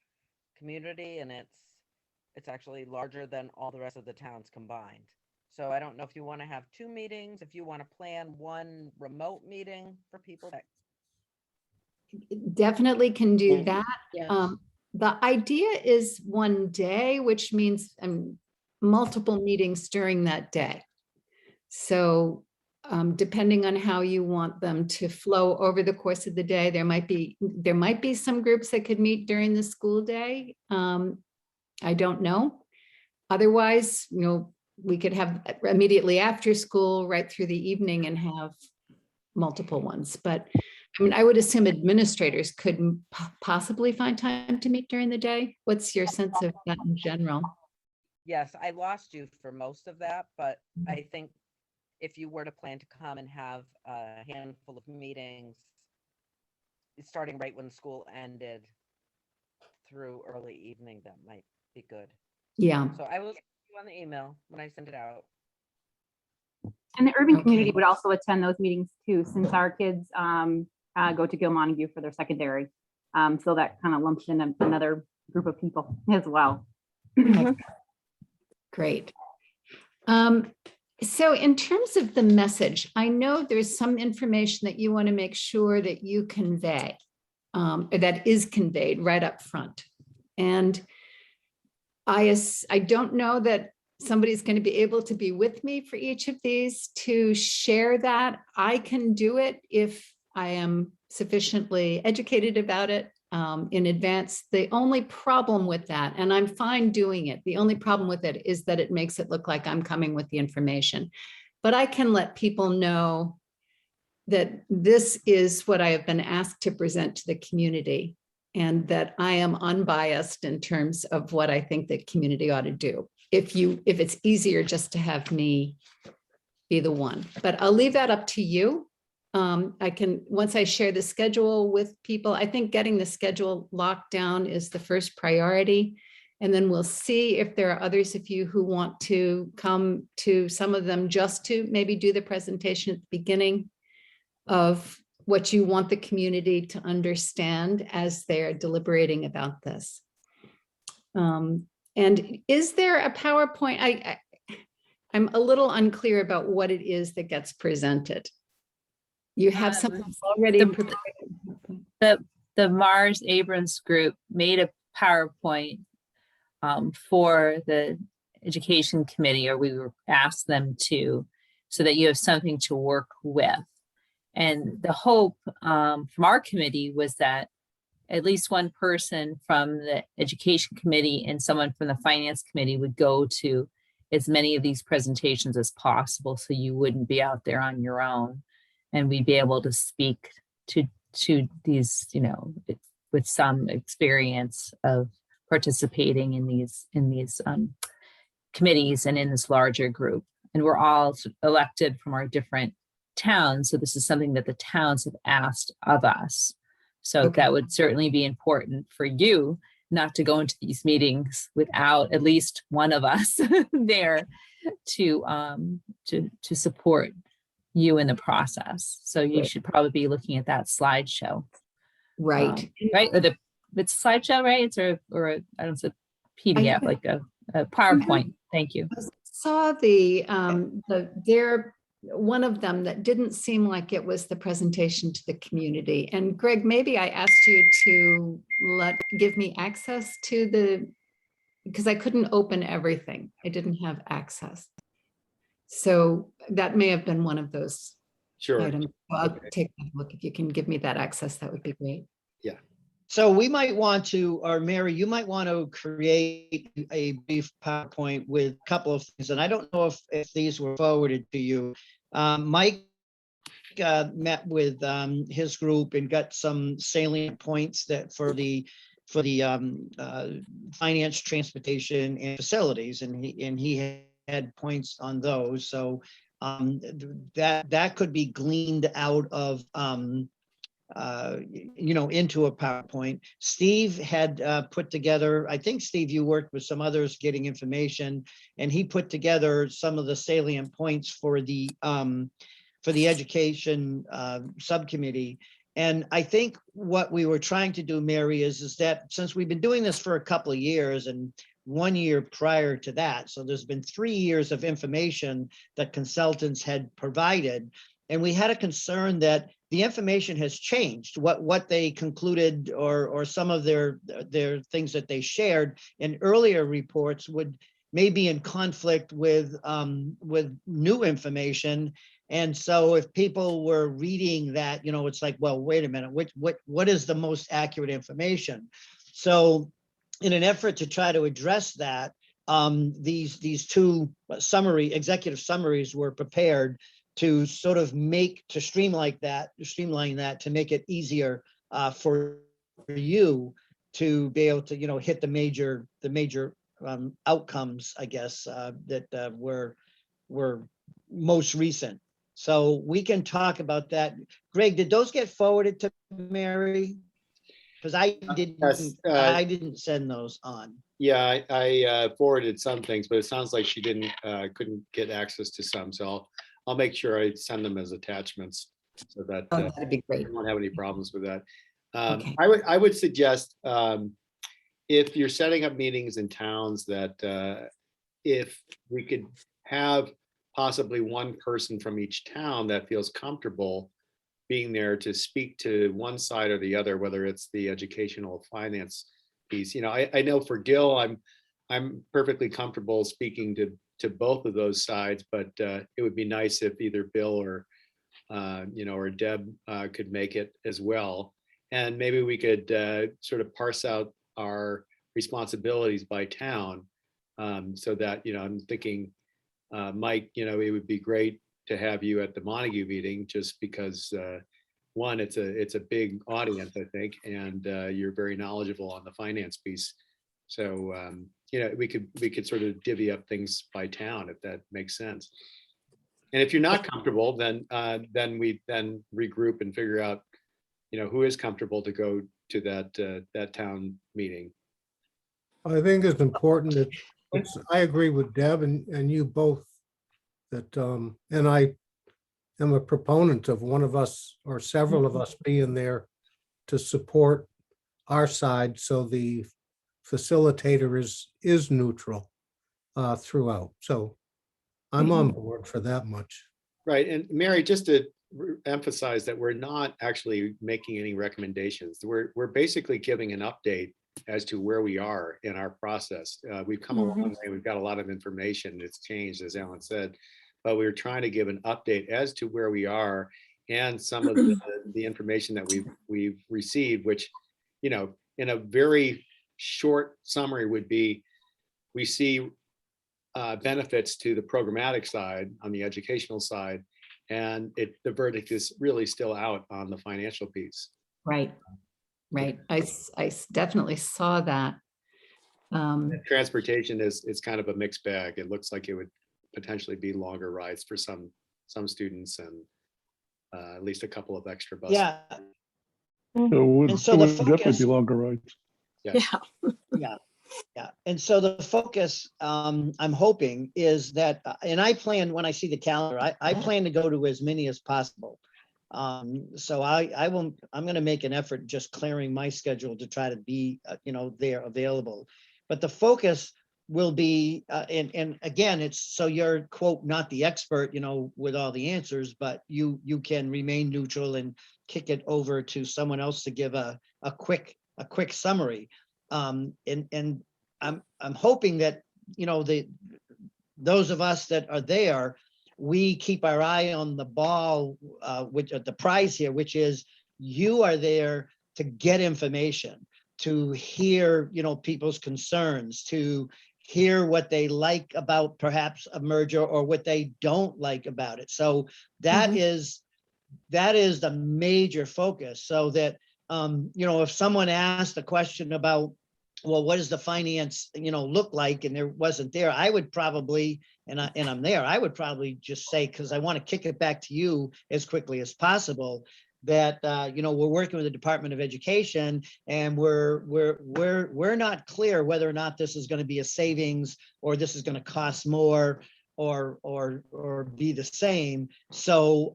community and it's actually larger than all the rest of the towns combined. So I don't know if you want to have 2 meetings, if you want to plan one remote meeting for people that definitely can do that. Yes. The idea is one day, which means multiple meetings during that day. So depending on how you want them to flow over the course of the day, there might be some groups that could meet during the school day. I don't know. Otherwise, we could have immediately after school right through the evening and have multiple ones. But I would assume administrators could possibly find time to meet during the day. What's your sense of that in general? Yes, I lost you for most of that, but I think if you were to plan to come and have a handful of meetings starting right when school ended through early evening, that might be good. Yeah. So I will see you on the email when I send it out. And the urban community would also attend those meetings too, since our kids go to Gil Montague for their secondary. So that kind of lumps in another group of people as well. Great. So in terms of the message, I know there's some information that you want to make sure that you convey, that is conveyed right up front. And I don't know that somebody's going to be able to be with me for each of these to share that. I can do it if I am sufficiently educated about it in advance. The only problem with that, and I'm fine doing it, the only problem with it is that it makes it look like I'm coming with the information. But I can let people know that this is what I have been asked to present to the community, and that I am unbiased in terms of what I think the community ought to do. If it's easier just to have me be the one, but I'll leave that up to you. I can, once I share the schedule with people, I think getting the schedule locked down is the first priority. And then we'll see if there are others of you who want to come to some of them just to maybe do the presentation at the beginning of what you want the community to understand as they're deliberating about this. And is there a PowerPoint? I'm a little unclear about what it is that gets presented. You have something already prepared. The Mars Abrams group made a PowerPoint for the education committee, or we were asked them to, so that you have something to work with. And the hope from our committee was that at least one person from the education committee and someone from the finance committee would go to as many of these presentations as possible, so you wouldn't be out there on your own, and we'd be able to speak to these, you know, with some experience of participating in these committees and in this larger group. And we're all elected from our different towns, so this is something that the towns have asked of us. So Okay. that would certainly be important for you not to go into these meetings without at least one of us there to support you in the process. So you should probably be looking at that slideshow. Right. Right? Or it's a slideshow, right? It's I don't know, PDF, like a PowerPoint. Thank you. Saw one of them that didn't seem like it was the presentation to the community. And Greg, maybe I asked you to give me access to because I couldn't open everything. I didn't have access. So that may have been one of those items. Well, I'll take a look. If you can give me that access, that would be great. Yeah. So we might want to, or Mary, you might want to create a brief PowerPoint with a couple of things. And I don't know if these were forwarded to you. Mike met with his group and got some salient points that for the finance, transportation, and facilities, and he had points on those. So that could be gleaned out of into a PowerPoint. Steve had put together, I think, Steve, you worked with some others getting information, and he put together some of the salient points for the education subcommittee. And I think what we were trying to do, Mary, is that since we've been doing this for a couple of years and 1 year prior to that, so there's been 3 years of information that consultants had provided, and we had a concern that the information has changed. What they concluded, or some of their things that they shared in earlier reports would maybe in conflict with new information. And so if people were reading that, it's like, well, wait a minute, what is the most accurate information? So in an effort to try to address that, these two executive summaries were prepared to sort of streamline that to make it easier for you to be able to hit the major outcomes, I guess, that were most recent. So we can talk about that. Greg, did those get forwarded to Mary? Because I didn't send those on. Yeah, I forwarded some things, but it sounds like she couldn't get access to some. So I'll make sure I send them as attachments so that that'd be great. I won't have any problems with that. Okay. I would suggest if you're setting up meetings in towns that if we could have possibly one person from each town that feels comfortable being there to speak to one side or the other, whether it's the educational finance piece. You know, I know for Gil, I'm perfectly comfortable speaking to both of those sides, but it would be nice if either Bill or you know, or Deb could make it as well. And maybe we could sort of parse out our responsibilities by town, so that, you know, I'm thinking, Mike, you know, it would be great to have you at the Montague meeting, just because one, it's a big audience, I think, and you're very knowledgeable on the finance piece. So you know, we could sort of divvy up things by town, if that makes sense. And if you're not comfortable, then we regroup and figure out, you know, who is comfortable to go to that town meeting. I think it's important that, I agree with Deb and you both, that, and I am a proponent of one of us or several of us being there to support our side, so the facilitator is neutral throughout. So I'm on board for that much. Right. And Mary, just to emphasize that we're not actually making any recommendations. We're basically giving an update as to where we are in our process. We've come a long way. We've got a lot of information. It's changed, as Alan said, but we're trying to give an update as to where we are and some of the information that we've received, which, you know, in a very short summary would be, we see benefits to the programmatic side on the educational side, and the verdict is really still out on the financial piece. Right. Right. I definitely saw that. Transportation is kind of a mixed bag. It looks like it would potentially be longer rides for some students, and at least a couple of extra buses. Yeah. And so the definitely focus- be longer rides. Yeah. And so the focus, I'm hoping, is that, and I plan, when I see the calendar, I plan to go to as many as possible. So I'm going to make an effort just clearing my schedule to try to be, you know, there available. But the focus will be, and again, it's so you're, quote, not the expert, you know, with all the answers, but you can remain neutral and kick it over to someone else to give a quick summary. And I'm hoping that, you know, those of us that are there, we keep our eye on the ball, which the prize here, which is you are there to get information, to hear, you know, people's concerns, to hear what they like about perhaps a merger or what they don't like about it. So that is the major focus, so that, you know, if someone asked a question about, well, what does the finance, you know, look like, and there wasn't there, I would probably, and I'm there, I would probably just say, because I want to kick it back to you as quickly as possible, that you know, we're working with the Department of Education, and we're not clear whether or not this is going to be a savings, or this is going to cost more, or be the same. So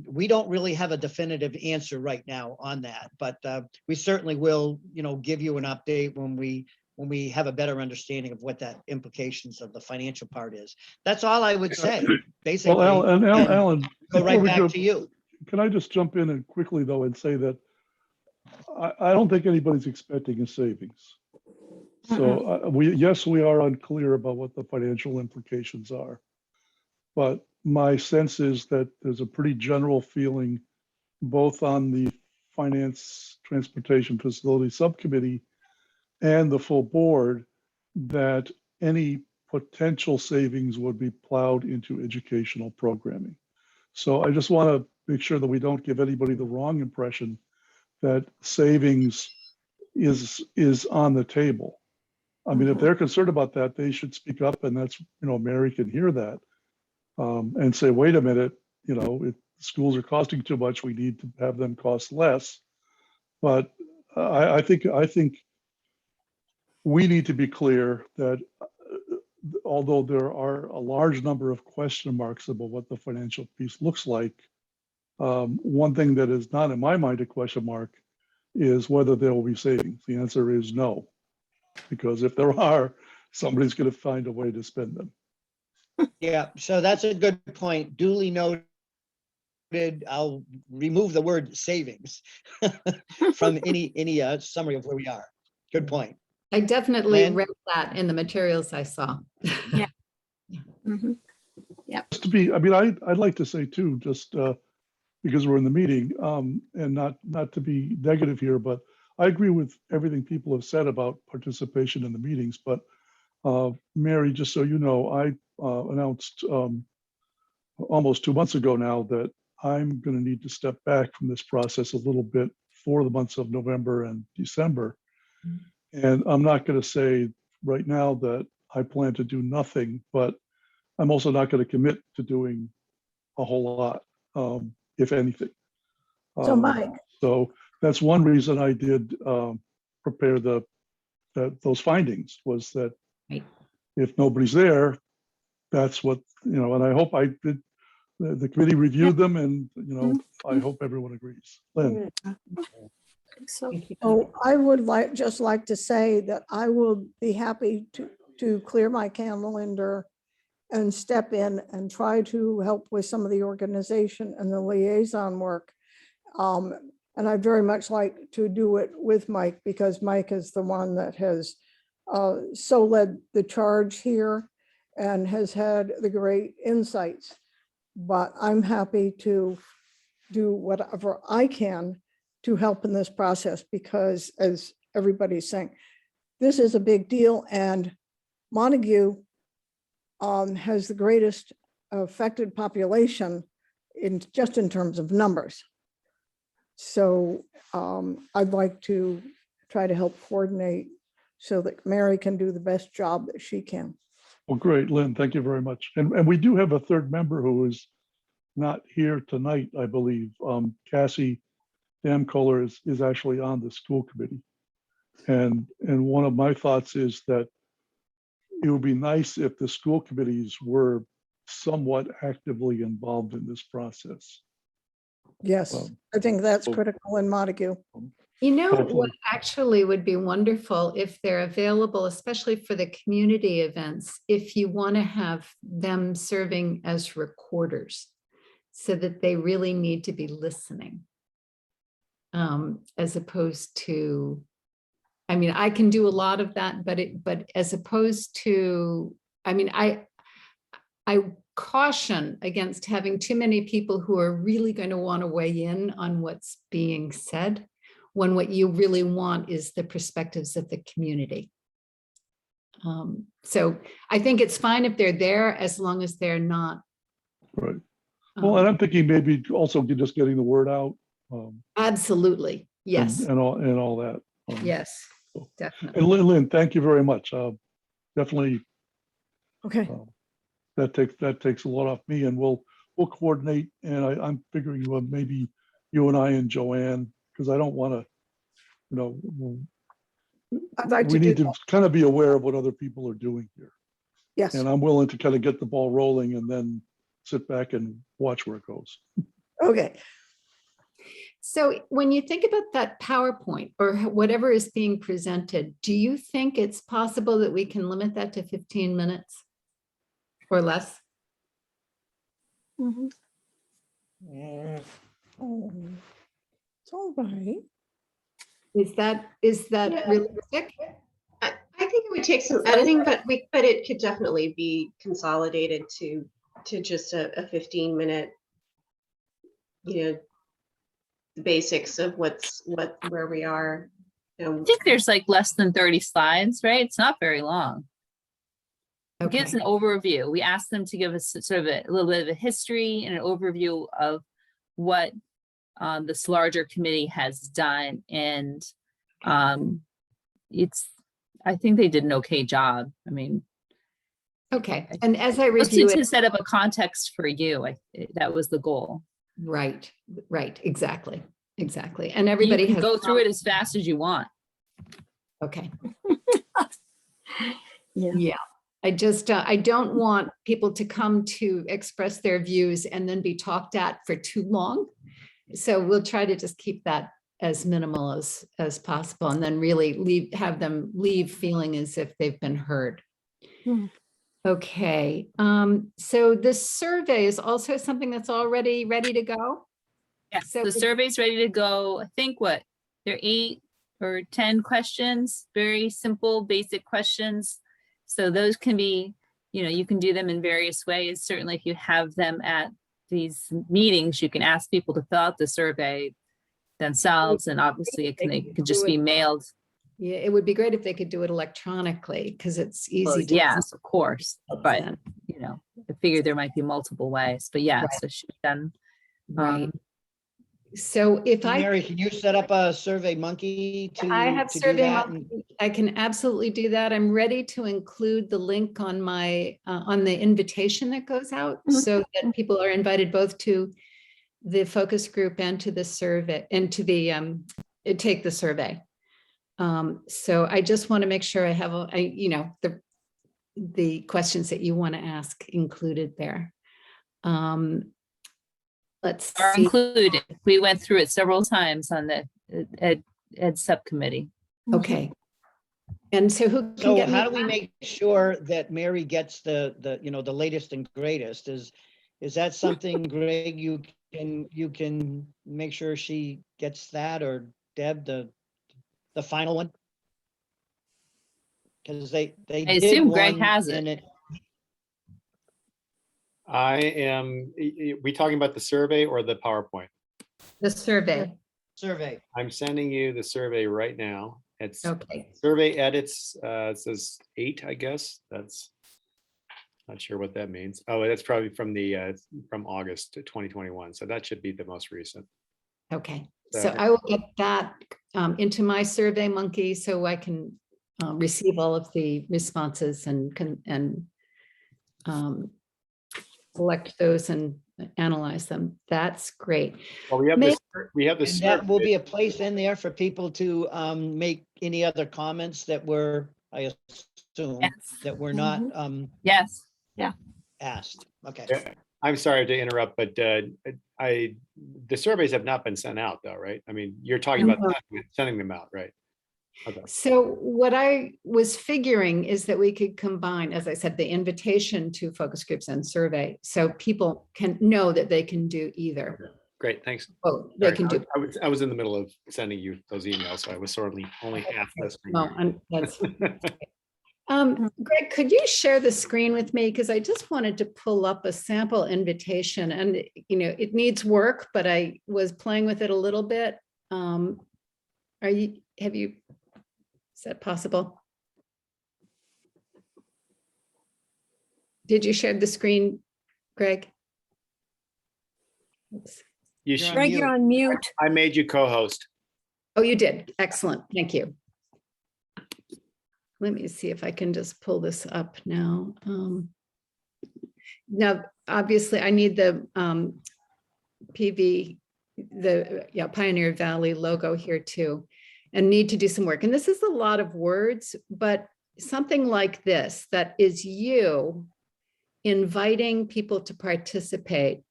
we don't really have a definitive answer right now on that, but we certainly will, you know, give you an update when we have a better understanding of what that implications of the financial part is. That's all I would say, basically. Well, Alan, go right before we back go, to you. Can I just jump in and quickly though and say that I don't think anybody's expecting a savings. So yes, we are unclear about what the financial implications are. But my sense is that there's a pretty general feeling, both on the Finance Transportation Facility Subcommittee and the full board, that any potential savings would be plowed into educational programming. So I just want to make sure that we don't give anybody the wrong impression that savings is on the table. I mean, if they're concerned about that, they should speak up, and that's, you know, Mary can hear that, and say, wait a minute, you know, if schools are costing too much, we need to have them cost less. But I think we need to be clear that although there are a large number of question marks about what the financial piece looks like, one thing that is not in my mind a question mark is whether there will be savings. The answer is no, because if there are, somebody's going to find a way to spend them. Yeah, so that's a good point. Duly noted. I'll remove the word savings from any summary of where we are. Good point. I definitely Lynn? read that in the materials I saw. Yeah. Mhm. Just to be, I mean, I'd like to say too, just because we're in the meeting, and not to be negative here, but I agree with everything people have said about participation in the meetings. But Mary, just so you know, I announced almost 2 months ago now that I'm going to need to step back from this process a little bit for the months of November and December. And I'm not going to say right now that I plan to do nothing, but I'm also not going to commit to doing a whole lot, if anything. So Mike, So that's one reason I did prepare those findings, was that Right. if nobody's there, that's what, and I hope I did, the committee reviewed them, and, I hope everyone agrees. Lynn? So, oh, I would just like to say that I will be happy to clear my calendar and step in and try to help with some of the organization and the liaison work. And I'd very much like to do it with Mike, because Mike is the one that has so led the charge here and has had the great insights. But I'm happy to do whatever I can to help in this process, because as everybody's saying, this is a big deal, and Montague has the greatest affected population in terms of numbers. So I'd like to try to help coordinate so that Mary can do the best job that she can. Well, great, Lynn, thank you very much. And we do have a third member who is not here tonight, I believe. Cassie Damkoller is actually on the school committee. And one of my thoughts is that it would be nice if the school committees were somewhat actively involved in this process. Yes, I think that's critical in Montague. You know Hopefully. what actually would be wonderful if they're available, especially for the community events, if you want to have them serving as recorders, so that they really need to be listening. As opposed to, I mean, I can do a lot of that, but as opposed to, I mean, I caution against having too many people who are really going to want to weigh in on what's being said, when what you really want is the perspectives of the community. So I think it's fine if they're there, as long as they're not. Right. Well, and I'm thinking maybe also just getting the word out. Absolutely. Yes. And all that. Yes, And definitely. Lynn, thank you very much. Definitely. Okay. That takes a lot off me, and we'll coordinate. And I'm figuring maybe you and I and Joanne, because I don't want to, I'd like we to need do to kind of be aware of what other people are doing here. Yes. And I'm willing to kind of get the ball rolling and then sit back and watch where it goes. Okay. So when you think about that PowerPoint or whatever is being presented, do you think it's possible that we can limit that to 15 minutes or less? mhm. Oh, it's all right. Is that Yeah. realistic? I think it would take some editing, but it could definitely be consolidated to just a 15-minute, the basics of where we are. I think there's like less than 30 slides, right? It's not very long. It gives an overview. We asked them to give us sort of a little bit of a history and an overview of what this larger committee has done. And I think they did an okay job. I mean, Okay. And as I just review to it, set up a context for you, that was the goal. right, exactly. And You everybody can has go through it as fast as you want. Okay. Yeah. I just, I don't want people to come to express their views and then be talked at for too long. So we'll try to just keep that as minimal as possible, and then really have them leave feeling as if they've been heard. Hmm. Okay, so this survey is also something that's already ready to go? Yes, So the it- survey's ready to go. I think what, there are 8 or 10 questions, very simple, basic questions. So those can be, you can do them in various ways. Certainly if you have them at these meetings, you can ask people to fill out the survey themselves, and obviously it can just be mailed. Yeah, it would be great if they could do it electronically because it's Well, easy to. yes, of course, but then. I figured there might be multiple ways, but yes, Right. it should be done. Right. So if I. Mary, can you set up a Survey Monkey to I have do Survey that? Monkey. I can absolutely do that. I'm ready to include the link on my, on the invitation that goes out so that people are invited both to the focus group and to the survey and to the, take the survey. So I just want to make sure I have, the questions that you want to ask included there. Let's Are see. included. We went through it several times on the ed subcommittee. Okay. And so who can So get how me do we that? make sure that Mary gets the latest and greatest? Is that something, Greg, you can make sure she gets that, or Deb, the final one? Because they I did assume Greg one has it. and it. We talking about the survey or the PowerPoint? The survey. Survey. I'm sending you the survey right now. It's Okay. survey edits, it says 8, I guess. That's not sure what that means. Oh, that's probably from August 2021. So that should be the most recent. Okay. So- So I will get that into my Survey Monkey so I can receive all of the responses and select those and analyze them. That's great. Well, we have May- this, we have the And that will survey. be a place in there for people to make any other comments that were, I assume, Yes. that were not Yes. asked. Okay. Yeah, I'm sorry to interrupt, but the surveys have not been sent out though, right? I mean, you're talking about No. sending them out, right? Okay. So what I was figuring is that we could combine, as I said, the invitation to focus groups and survey. So people can know that they can do either. Great, thanks. Oh, they Sorry, can do. I was in the middle of sending you those emails, so I was sort of only half listening. Well, that's Greg, could you share the screen with me? Because I just wanted to pull up a sample invitation and, it needs work, but I was playing with it a little bit. Is that possible? Did you share the screen, Greg? Oops. You You're on should, Greg, you're on mute. I made you co-host. Oh, you did. Excellent. Thank you. Let me see if I can just pull this up now. Now, obviously, I need the Pioneer Valley logo here too, and need to do some work. And this is a lot of words, but something like this, that is you inviting people to participate,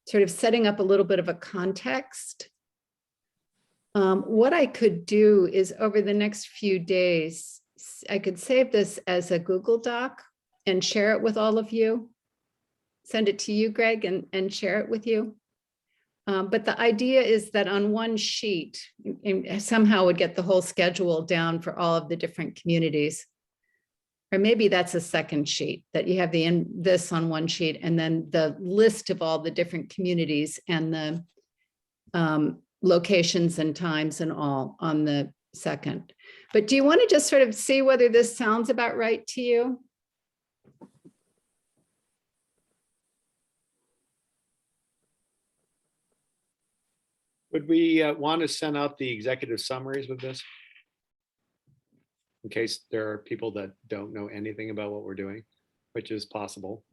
sort of setting up a little bit of a context. What I could do is over the next few days, I could save this as a Google Doc and share it with all of you. Send it to you, Greg, and share it with you. But the idea is that on one sheet, somehow would get the whole schedule down for all of the different communities. Or maybe that's a second sheet, that you have this on one sheet and then the list of all the different communities and the locations and times and all on the second. But do you want to just sort of see whether this sounds about right to you? Would we want to send out the executive summaries with this? In case there are people that don't know anything about what we're doing, which is possible.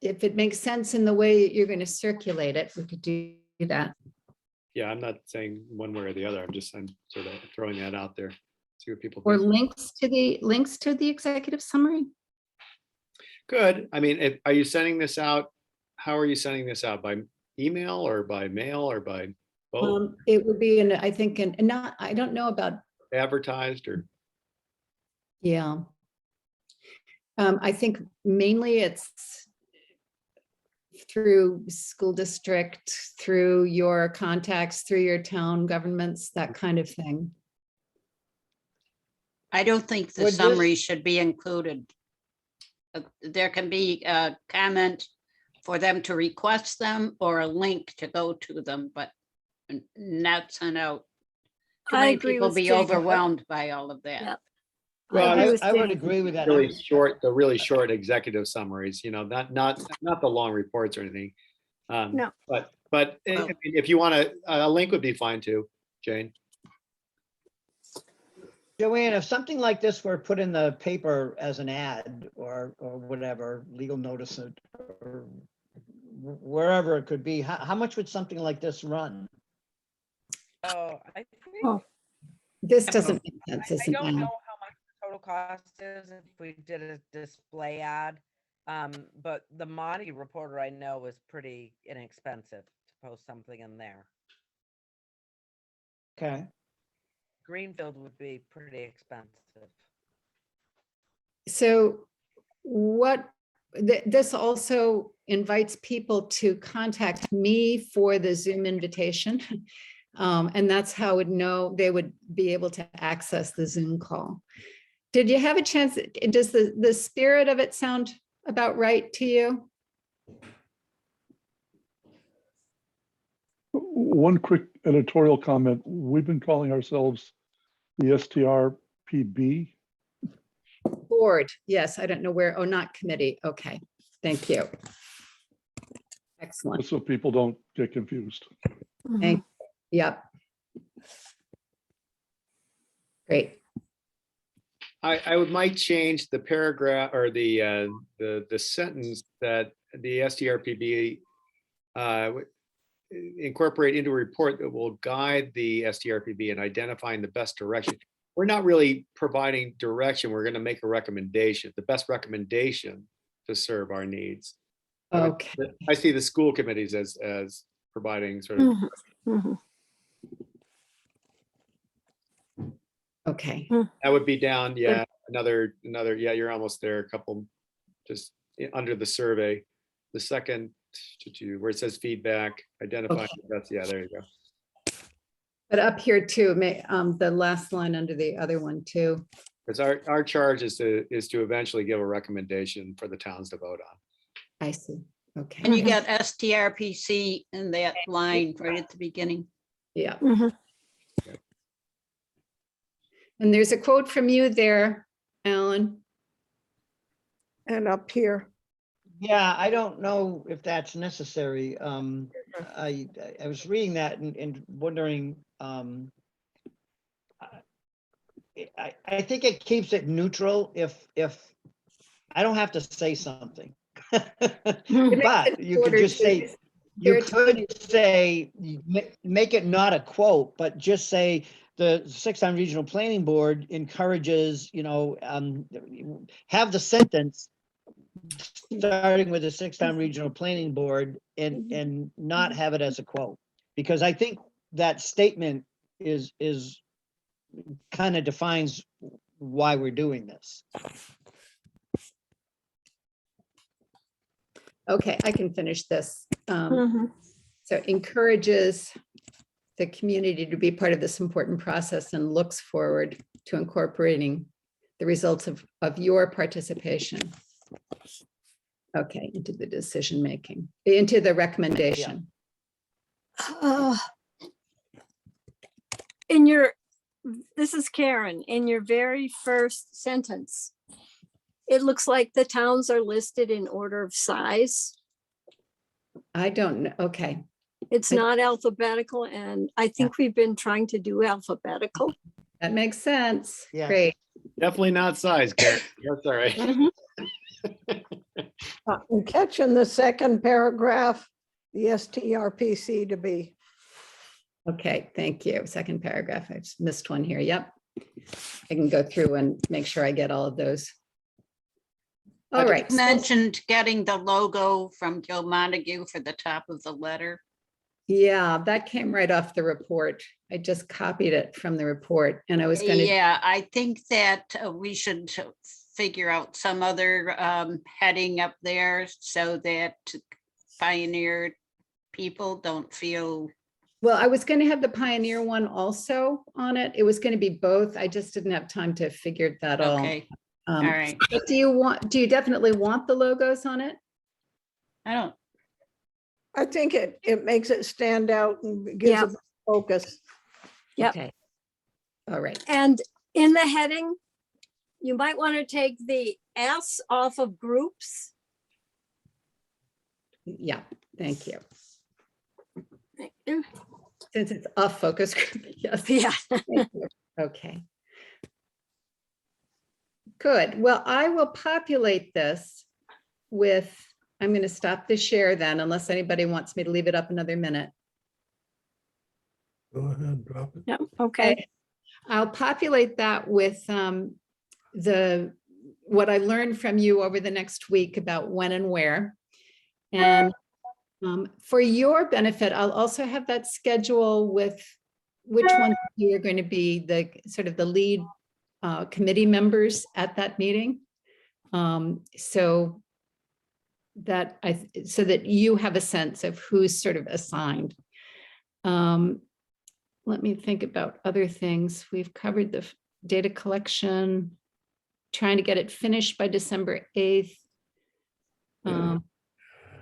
If it makes sense in the way you're going to circulate it, we could do that. Yeah, I'm not saying one way or the other. I'm sort of throwing that out there. See what people Or think. links to the executive summary. Good. I mean, are you sending this out? How are you sending this out? By email or by mail or by both? It would be, I think, I don't know about Advertised or? Yeah. I think mainly it's through school district, through your contacts, through your town governments, that kind of thing. I don't think the Would this- summary should be included. There can be a comment for them to request them or a link to go to them, but not sent out. Too I many agree people with be Jane. overwhelmed by all of that. Yep. Well, agree I with would Jane. agree with that. Really short, the really short executive summaries, not the long reports or anything. No. But Well- if you want a link would be fine too, Jane. Joanne, if something like this were put in the paper as an ad or whatever, legal notice or wherever it could be, how much would something like this run? Oh, I think, Oh. This doesn't make sense. I as an don't ad. know how much the total cost is if we did a display ad. But the Monty Reporter I know is pretty inexpensive to post something in there. Okay. Greenfield would be pretty expensive. So this also invites people to contact me for the Zoom invitation. And that's how they would be able to access the Zoom call. Did you have a chance? Does the spirit of it sound about right to you? One quick editorial comment. We've been calling ourselves the STRPB. Board, yes, I don't know where, not committee. Okay, thank you. Excellent. So people don't get confused. Thank, yep. Great. I might change the paragraph or the sentence that the STRPB incorporate into a report that will guide the STRPB in identifying the best direction. We're not really providing direction. We're going to make a recommendation, the best recommendation to serve our needs. Okay. I see the school committees as providing sort of. Mhm. Okay. That would be down, yeah, another, yeah, you're almost there, a couple, just under the survey. The second, where it says feedback, identifying, that's, yeah, there you go. But up here too, the last line under the other one too. Because our charge is to eventually give a recommendation for the towns to vote on. I see, okay. And you got STRPC in that line right at the beginning. Yeah. Mhm. And there's a quote from you there, Alan. And up here. Yeah, I don't know if that's necessary. I was reading that and wondering, I think it keeps it neutral if I don't have to say something. But you could just say, make it not a quote, but just say the Sixth-Town Regional Planning Board encourages, have the sentence starting with the Sixth-Town Regional Planning Board and not have it as a quote. Because I think that statement is kind of defines why we're doing this. Okay, I can finish this. Mhm. So encourages the community to be part of this important process and looks forward to incorporating the results of your participation. Okay, into the decision making, into the recommendation. This is Karen, in your very first sentence, it looks like the towns are listed in order of size. I don't know, okay. It's not alphabetical, and I think we've been trying to do alphabetical. That makes sense. Yeah. Great. Definitely not size, Karen. That's all right. Mhm. And catch in the second paragraph, the STRPC to be. Okay, thank you. Second paragraph, I just missed one here. Yep. I can go through and make sure I get all of those. All But right. you mentioned getting the logo from Joe Montague for the top of the letter. Yeah, that came right off the report. I just copied it from the report and I was going to, Yeah, I think that we should figure out some other heading up there so that Pioneer people don't feel. well, I was going to have the Pioneer one also on it. It was going to be both. I just didn't have time to figure that all. Okay, all right. But do you definitely want the logos on it? I don't, I think it makes it stand out and gives Yep. it focus. Yep. Okay. All right. And in the heading, you might want to take the S off of groups. Yeah, thank you. Thank you. Since it's a focus group, yes. Yeah. Thank you. Okay. Good. Well, I will populate this with, I'm going to stop the share then, unless anybody wants me to leave it up another minute. Go ahead, drop it. Yep. Okay. I'll populate that with what I learned from you over the next week about when and where. And for your benefit, I'll also have that schedule with which ones you are going to be the sort of the lead committee members at that meeting. So that you have a sense of who's sort of assigned. Let me think about other things. We've covered the data collection, trying to get it finished by December 8th.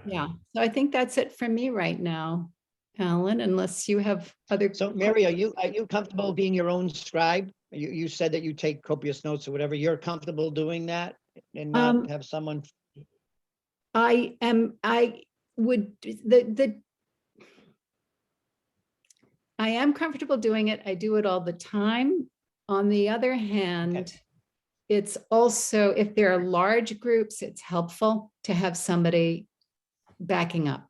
Yeah, so I think that's it from me right now, Alan, unless you have other. So Mary, are you comfortable being your own scribe? You said that you take copious notes or whatever. You're comfortable doing that and not have someone? I am comfortable doing it. I do it all the time. On the other hand, Okay. It's also, if there are large groups, it's helpful to have somebody backing up.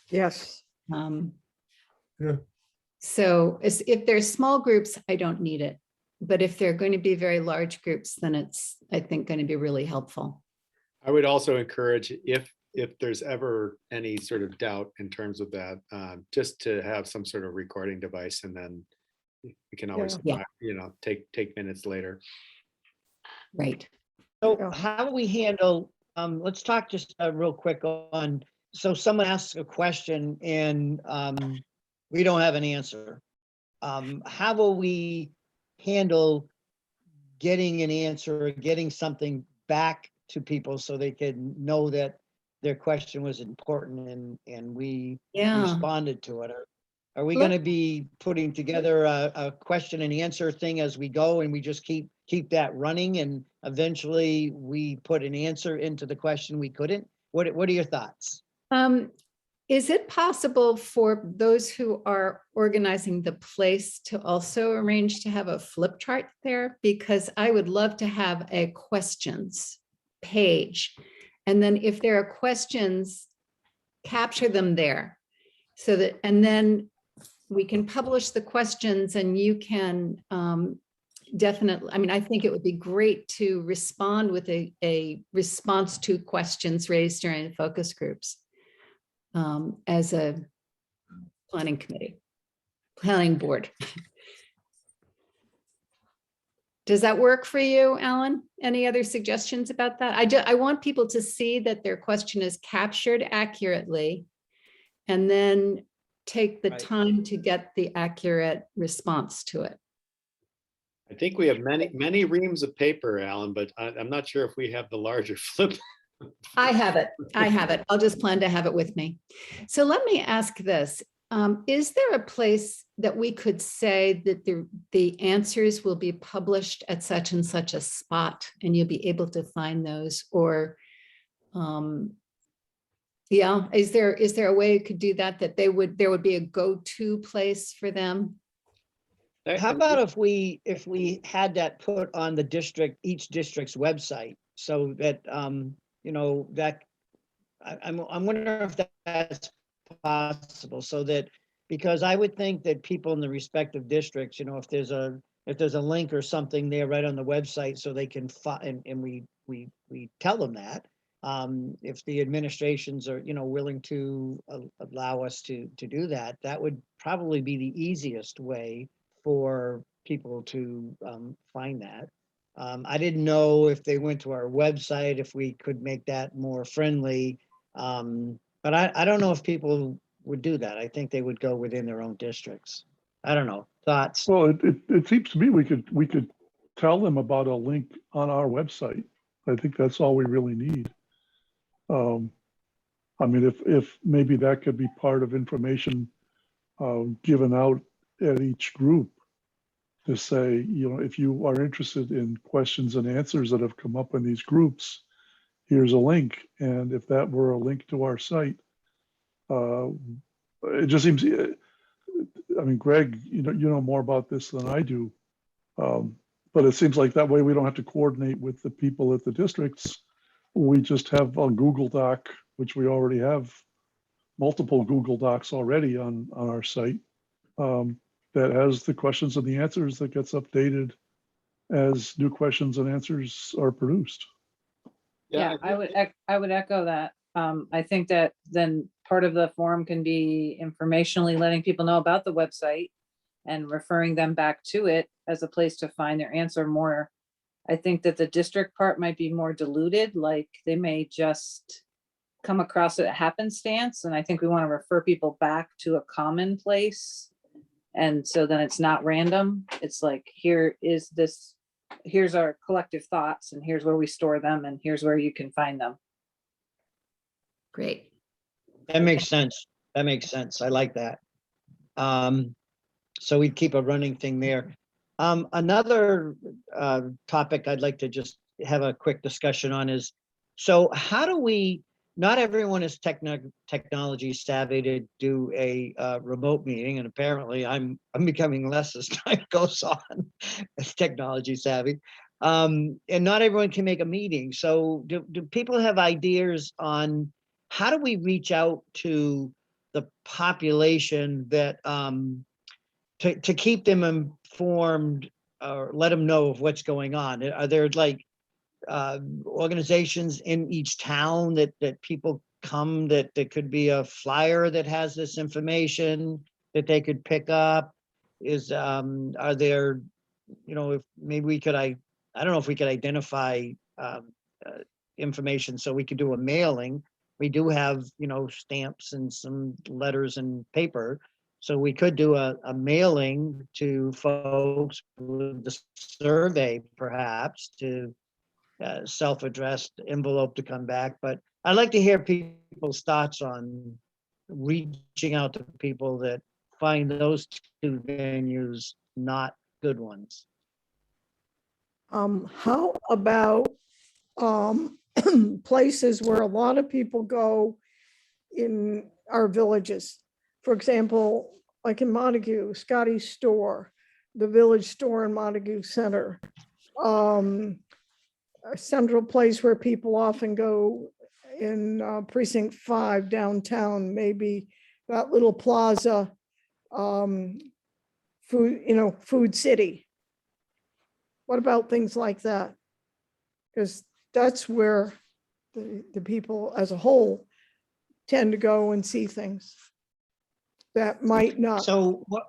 Yes. Yeah. So if there's small groups, I don't need it. But if they're going to be very large groups, then it's, I think, going to be really helpful. I would also encourage if there's ever any sort of doubt in terms of that, just to have some sort of recording device, and then we can always, Yeah. take minutes later. Right. So Yeah. how do we handle, let's talk just real quick on, so someone asks a question and we don't have an answer. How will we handle getting an answer or getting something back to people so they can know that their question was important and we responded to it? Are we going to be putting together a question and answer thing as we go, and we just keep that running, and eventually we put an answer into the question we couldn't? What are your thoughts? Is it possible for those who are organizing the place to also arrange to have a flip chart there? Because I would love to have a questions page. And then if there are questions, capture them there so that, and then we can publish the questions and you can definitely, I mean, I think it would be great to respond with a response to questions raised during focus groups as a planning board. Does that work for you, Alan? Any other suggestions about that? I want people to see that their question is captured accurately and then take the time to get the accurate response to it. I think we have many reams of paper, Alan, but I'm not sure if we have the larger flip. I have it. I'll just plan to have it with me. So let me ask this. Is there a place that we could say that the answers will be published at such and such a spot and you'll be able to find those? Or, yeah, is there a way you could do that, that there would be a go-to place for them? How about if we had that put on each district's website, so that that I'm wondering if that's possible, so that, because I would think that people in the respective districts, if there's a link or something there right on the website, so they can find, and we tell them that, if the administrations are, willing to allow us to do that, that would probably be the easiest way for people to find that. I didn't know if they went to our website, if we could make that more friendly. But I don't know if people would do that. I think they would go within their own districts. I don't know. Thoughts? Well, it seems to me we could tell them about a link on our website. I think that's all we really need. I mean, if maybe that could be part of information given out at each group to say, if you are interested in questions and answers that have come up in these groups, here's a link. And if that were a link to our site, it just seems, I mean, Greg, you know more about this than I do. But it seems like that way we don't have to coordinate with the people at the districts. We just have a Google Doc, which we already have multiple Google Docs already on our site, that has the questions and the answers that gets updated as new questions and answers are produced. Yeah, I would echo that. I think that then part of the forum can be informationally letting people know about the website and referring them back to it as a place to find their answer more. I think that the district part might be more diluted, like they may just come across it at happenstance. And I think we want to refer people back to a common place. And so then it's not random. It's like, here's our collective thoughts, and here's where we store them, and here's where you can find them. Great. That makes sense. That makes sense. I like that. So we'd keep a running thing there. Another topic I'd like to just have a quick discussion on is, so how do we, not everyone is technology savvy to do a remote meeting, and apparently I'm becoming less as time goes on as technology savvy. And not everyone can make a meeting. So do people have ideas on how do we reach out to the population that to keep them informed or let them know of what's going on? Are there like organizations in each town that people come, that could be a flyer that has this information that they could pick up? Are there, if maybe we could, I don't know if we could identify information so we could do a mailing. We do have, stamps and some letters and paper. So we could do a mailing to folks with the survey, perhaps, to self-addressed envelope to come back. But I'd like to hear people's thoughts on reaching out to people that find those two venues not good ones. How about places where a lot of people go in our villages? For example, like in Montague, Scotty's store, the village store in Montague Center, a central place where people often go in Precinct 5 downtown, maybe that little plaza, Food City. What about things like that? Because that's where the people as a whole tend to go and see things that might not. So what?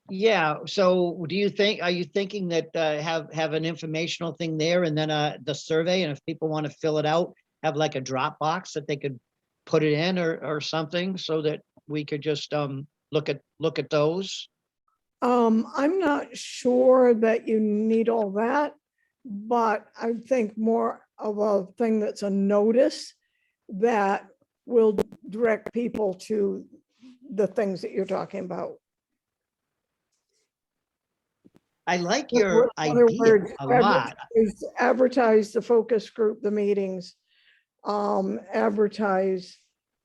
Yeah. So are you thinking that have an informational thing there, and then the survey, and if people want to fill it out, have like a Dropbox that they could put it in or something, so that we could just look at those? I'm not sure that you need all that, but I think more of a thing that's a notice that will direct people to the things that you're talking about. I like your In other idea words, a lot. advertise the focus group, the meetings, advertise.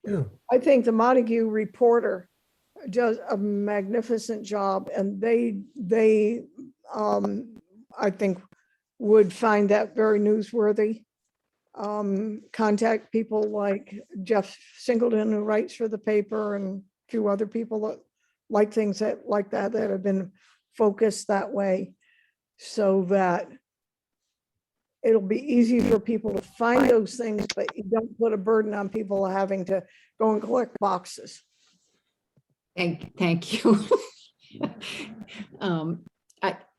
Yeah. I think the Montague Reporter does a magnificent job, and they I think would find that very newsworthy. Contact people like Jeff Singleton, who writes for the paper, and a few other people that like things like that have been focused that way, so that it'll be easy for people to find those things, but you don't put a burden on people having to go and collect boxes. Thank you.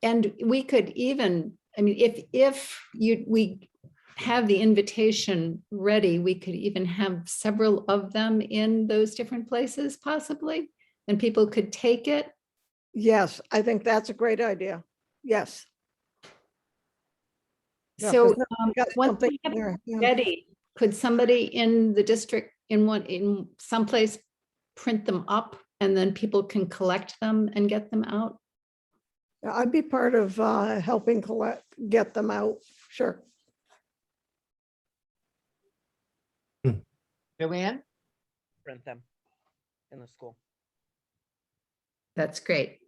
And we could even, I mean, if we have the invitation ready, we could even have several of them in those different places possibly, and people could take it. Yes, I think that's a great idea. Yes. Yeah, So 'cause we got once something we have it there, yeah. ready, could somebody in the district in someplace print them up and then people can collect them and get them out? Yeah, I'd be part of helping get them out. Sure. Joanne? Print them in the school. That's great.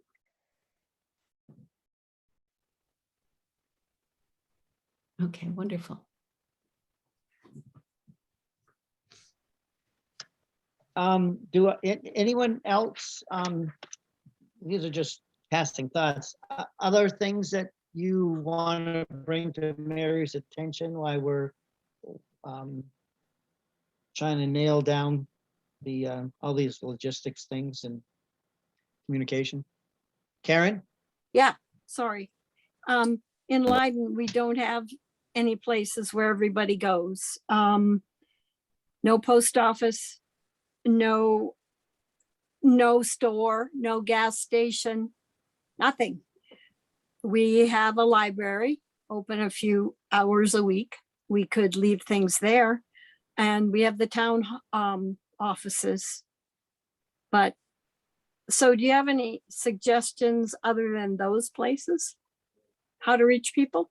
Okay, wonderful. Anyone else, these are just passing thoughts, other things that you want to bring to Mary's attention while we're trying to nail down the all these logistics things and communication? Karen? Yeah, sorry. In Leiden, we don't have any places where everybody goes. No post office, no store, no gas station, nothing. We have a library open a few hours a week. We could leave things there. And we have the town offices. But so do you have any suggestions other than those places? How to reach people?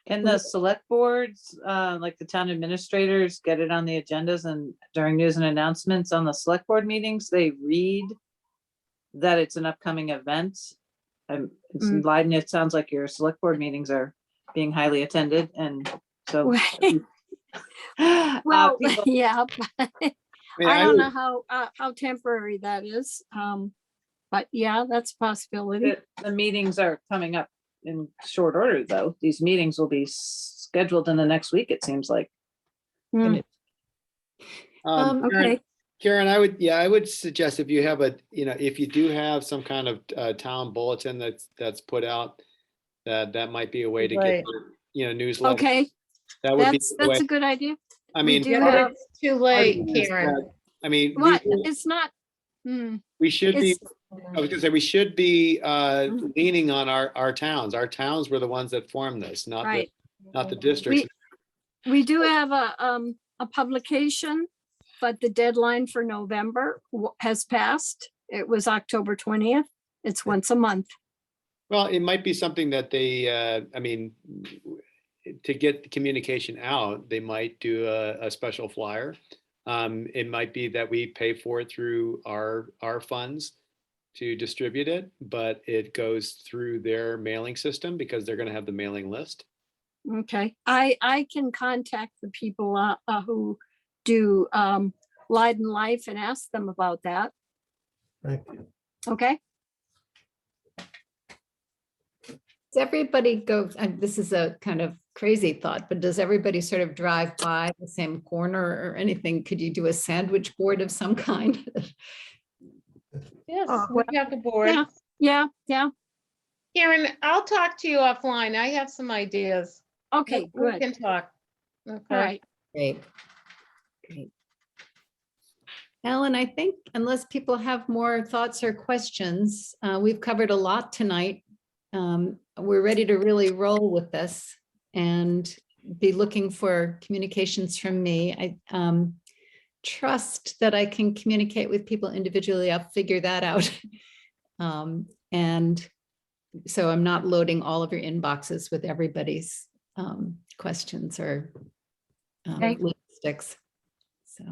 Can the select boards, like the town administrators, get it on the agendas and during news and announcements on the select board meetings, they read that it's an upcoming event? It's in Leiden, it sounds like your select board meetings are being highly attended, and so. Well, people- yeah. I mean, I I don't would- know how temporary that is. But yeah, that's a possibility. The meetings are coming up in short order, though. These meetings will be scheduled in the next week, it seems like. Mm, okay. Karen, I would suggest if you have if you do have some kind of town bulletin that's put out, that might be a way to Right. get newsletter. Okay, That would be that's the way. a good idea. I We mean, do Yeah, have, but it's too late, Karen. I mean, what, it's not, we should be. it's, I was gonna say we should be Mhm. leaning on our towns. Our towns were the ones that formed this, not right. the districts. We do have a publication, but the deadline for November has passed. It was October 20th. It's once a month. Well, it might be something that they, I mean, to get the communication out, they might do a special flyer. It might be that we pay for it through our funds to distribute it, but it goes through their mailing system because they're going to have the mailing list. Okay, I can contact the people who do Leiden Life and ask them about that. Thank you. Okay, Does everybody go, and this is a kind of crazy thought, but does everybody sort of drive by the same corner or anything? Could you do a sandwich board of some kind? Yes, well, we have the board. yeah. Karen, I'll talk to you offline. I have some ideas. Okay, We good. can talk. All Okay. right. Great. Great. Alan, I think unless people have more thoughts or questions, we've covered a lot tonight. We're ready to really roll with this and be looking for communications from me. I trust that I can communicate with people individually. I'll figure that out. And so I'm not loading all of your inboxes with everybody's questions or Okay. logistics. So.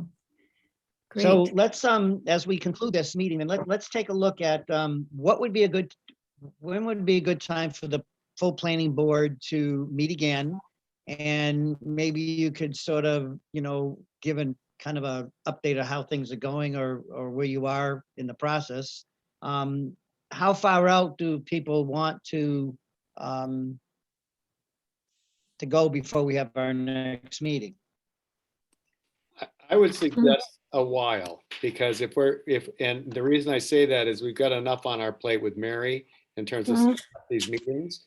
So Great. let's, as we conclude this meeting, and let's take a look at when would be a good time for the full planning board to meet again? And maybe you could sort of, give a kind of a update of how things are going or where you are in the process. How far out do people want to to go before we have our next meeting? I would suggest a while, because and the reason I say that is we've got enough on our plate with Mary in terms of Mhm. these meetings.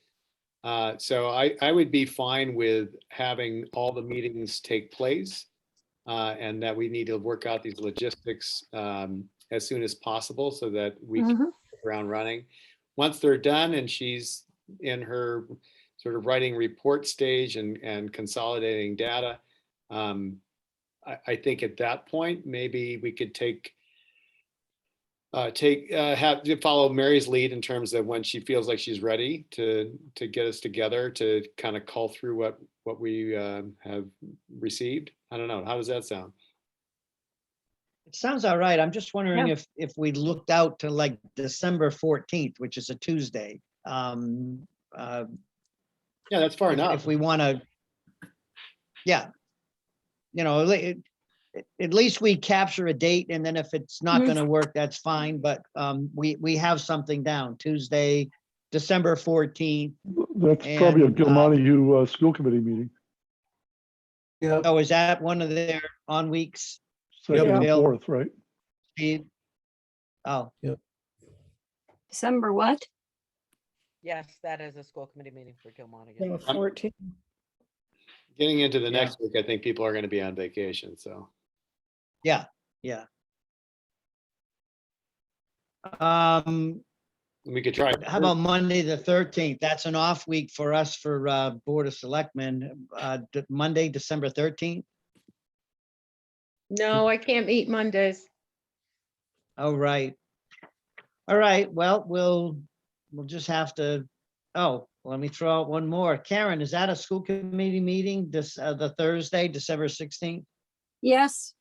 So I would be fine with having all the meetings take place, and that we need to work out these logistics as soon as possible so that we can Mhm. hit the ground running. Once they're done and she's in her sort of writing report stage and consolidating data, I think at that point, maybe we could have to follow Mary's lead in terms of when she feels like she's ready to get us together to kind of call through what we have received. I don't know. How does that sound? It sounds all right. I'm just wondering if we looked out to like December 14th, which is a Tuesday. Yeah, that's far enough. If we want to, yeah. At least we capture a date, and then if it's not going to work, that's fine. But we have something down, Tuesday, December 14th. That's probably a And, Gilmontague school committee meeting. Yeah. Oh, is that one of their on weeks? Second and Bill? fourth, right? Steve? Oh, December what? Yes, that is a school committee meeting for Gilmontague. 14. Getting into the next week, I think people are going to be on vacation. So yeah. we could try. How about Monday, the 13th? That's an off week for us for Board of Selectmen. Monday, December 13th. No, I can't meet Mondays. Oh, right. All right, well, we'll just have to, let me throw out one more. Karen, is that a school committee meeting the Thursday, December 16th? Yes,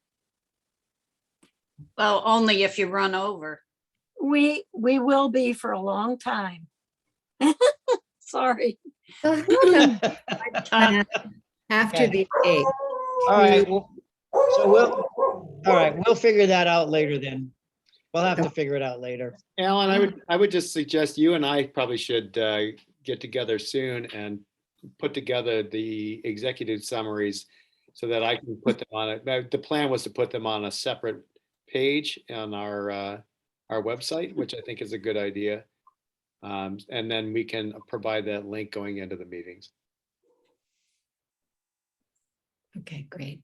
Well, only if you run over. we will be for a long time. Sorry. After the 8th. All right, we'll figure that out later then. We'll have to figure it out later. Alan, I would just suggest you and I probably should get together soon and put together the executive summaries so that I can put them on it. The plan was to put them on a separate page on our website, which I think is a good idea. And then we can provide that link going into the meetings. Okay, great.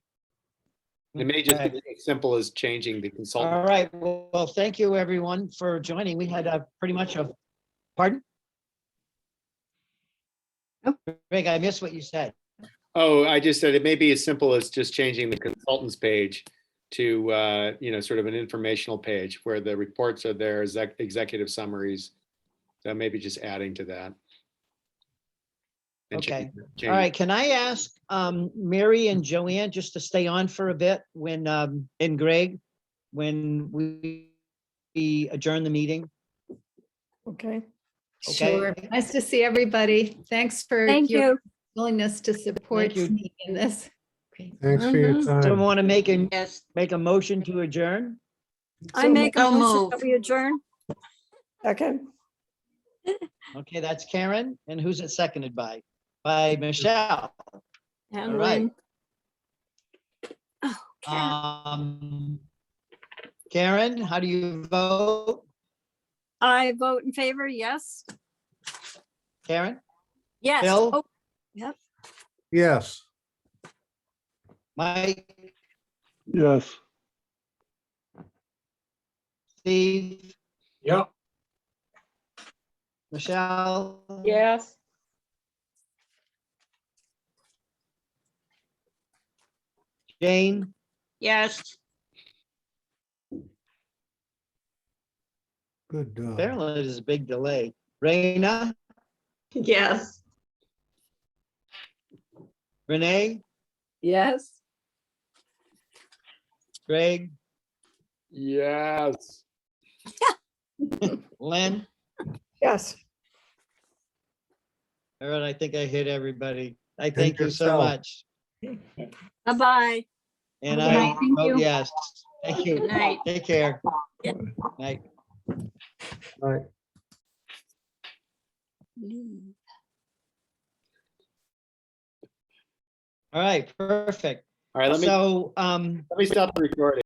It may just be as simple as changing the consultant. All right, well, thank you everyone for joining. We had pretty much pardon? Greg, I missed what you said. Oh, I just said it may be as simple as just changing the consultants page to, sort of an informational page where the reports are there, executive summaries. So maybe just adding to that. And Okay. change All right, can I ask Mary and Joanne just to stay on for a bit when, and Greg, when we adjourn the meeting? Okay. Sure. Okay. Nice to see everybody. Thanks for Thank your you. willingness to support you. me in this. Great. Thanks for your Someone time. want to make Yes. a motion to adjourn? I make a So motion moved. that we adjourn. Second. Okay, that's Karen. And who's it seconded by? By Michelle. And All right. Lynn. Oh, Karen. Karen, how do you vote? I vote in favor, yes. Karen? Yes. Bill? Oh, yep. Yes. Mike? Yes. Steve? Yep. Michelle? Yes. Jane? Yes. Good dog. Apparently there's a big delay. Raina? Yes. Renee? Yes. Greg? Yes. Lynn? Yes. All right, I think I hit everybody. I Hit thank you so yourself. much. Bye-bye. And Good I night, thank vote you. yes. Thank you. Good night. Take care. Night. Right. Leave. All right, perfect. All right, let me So, stop the recording.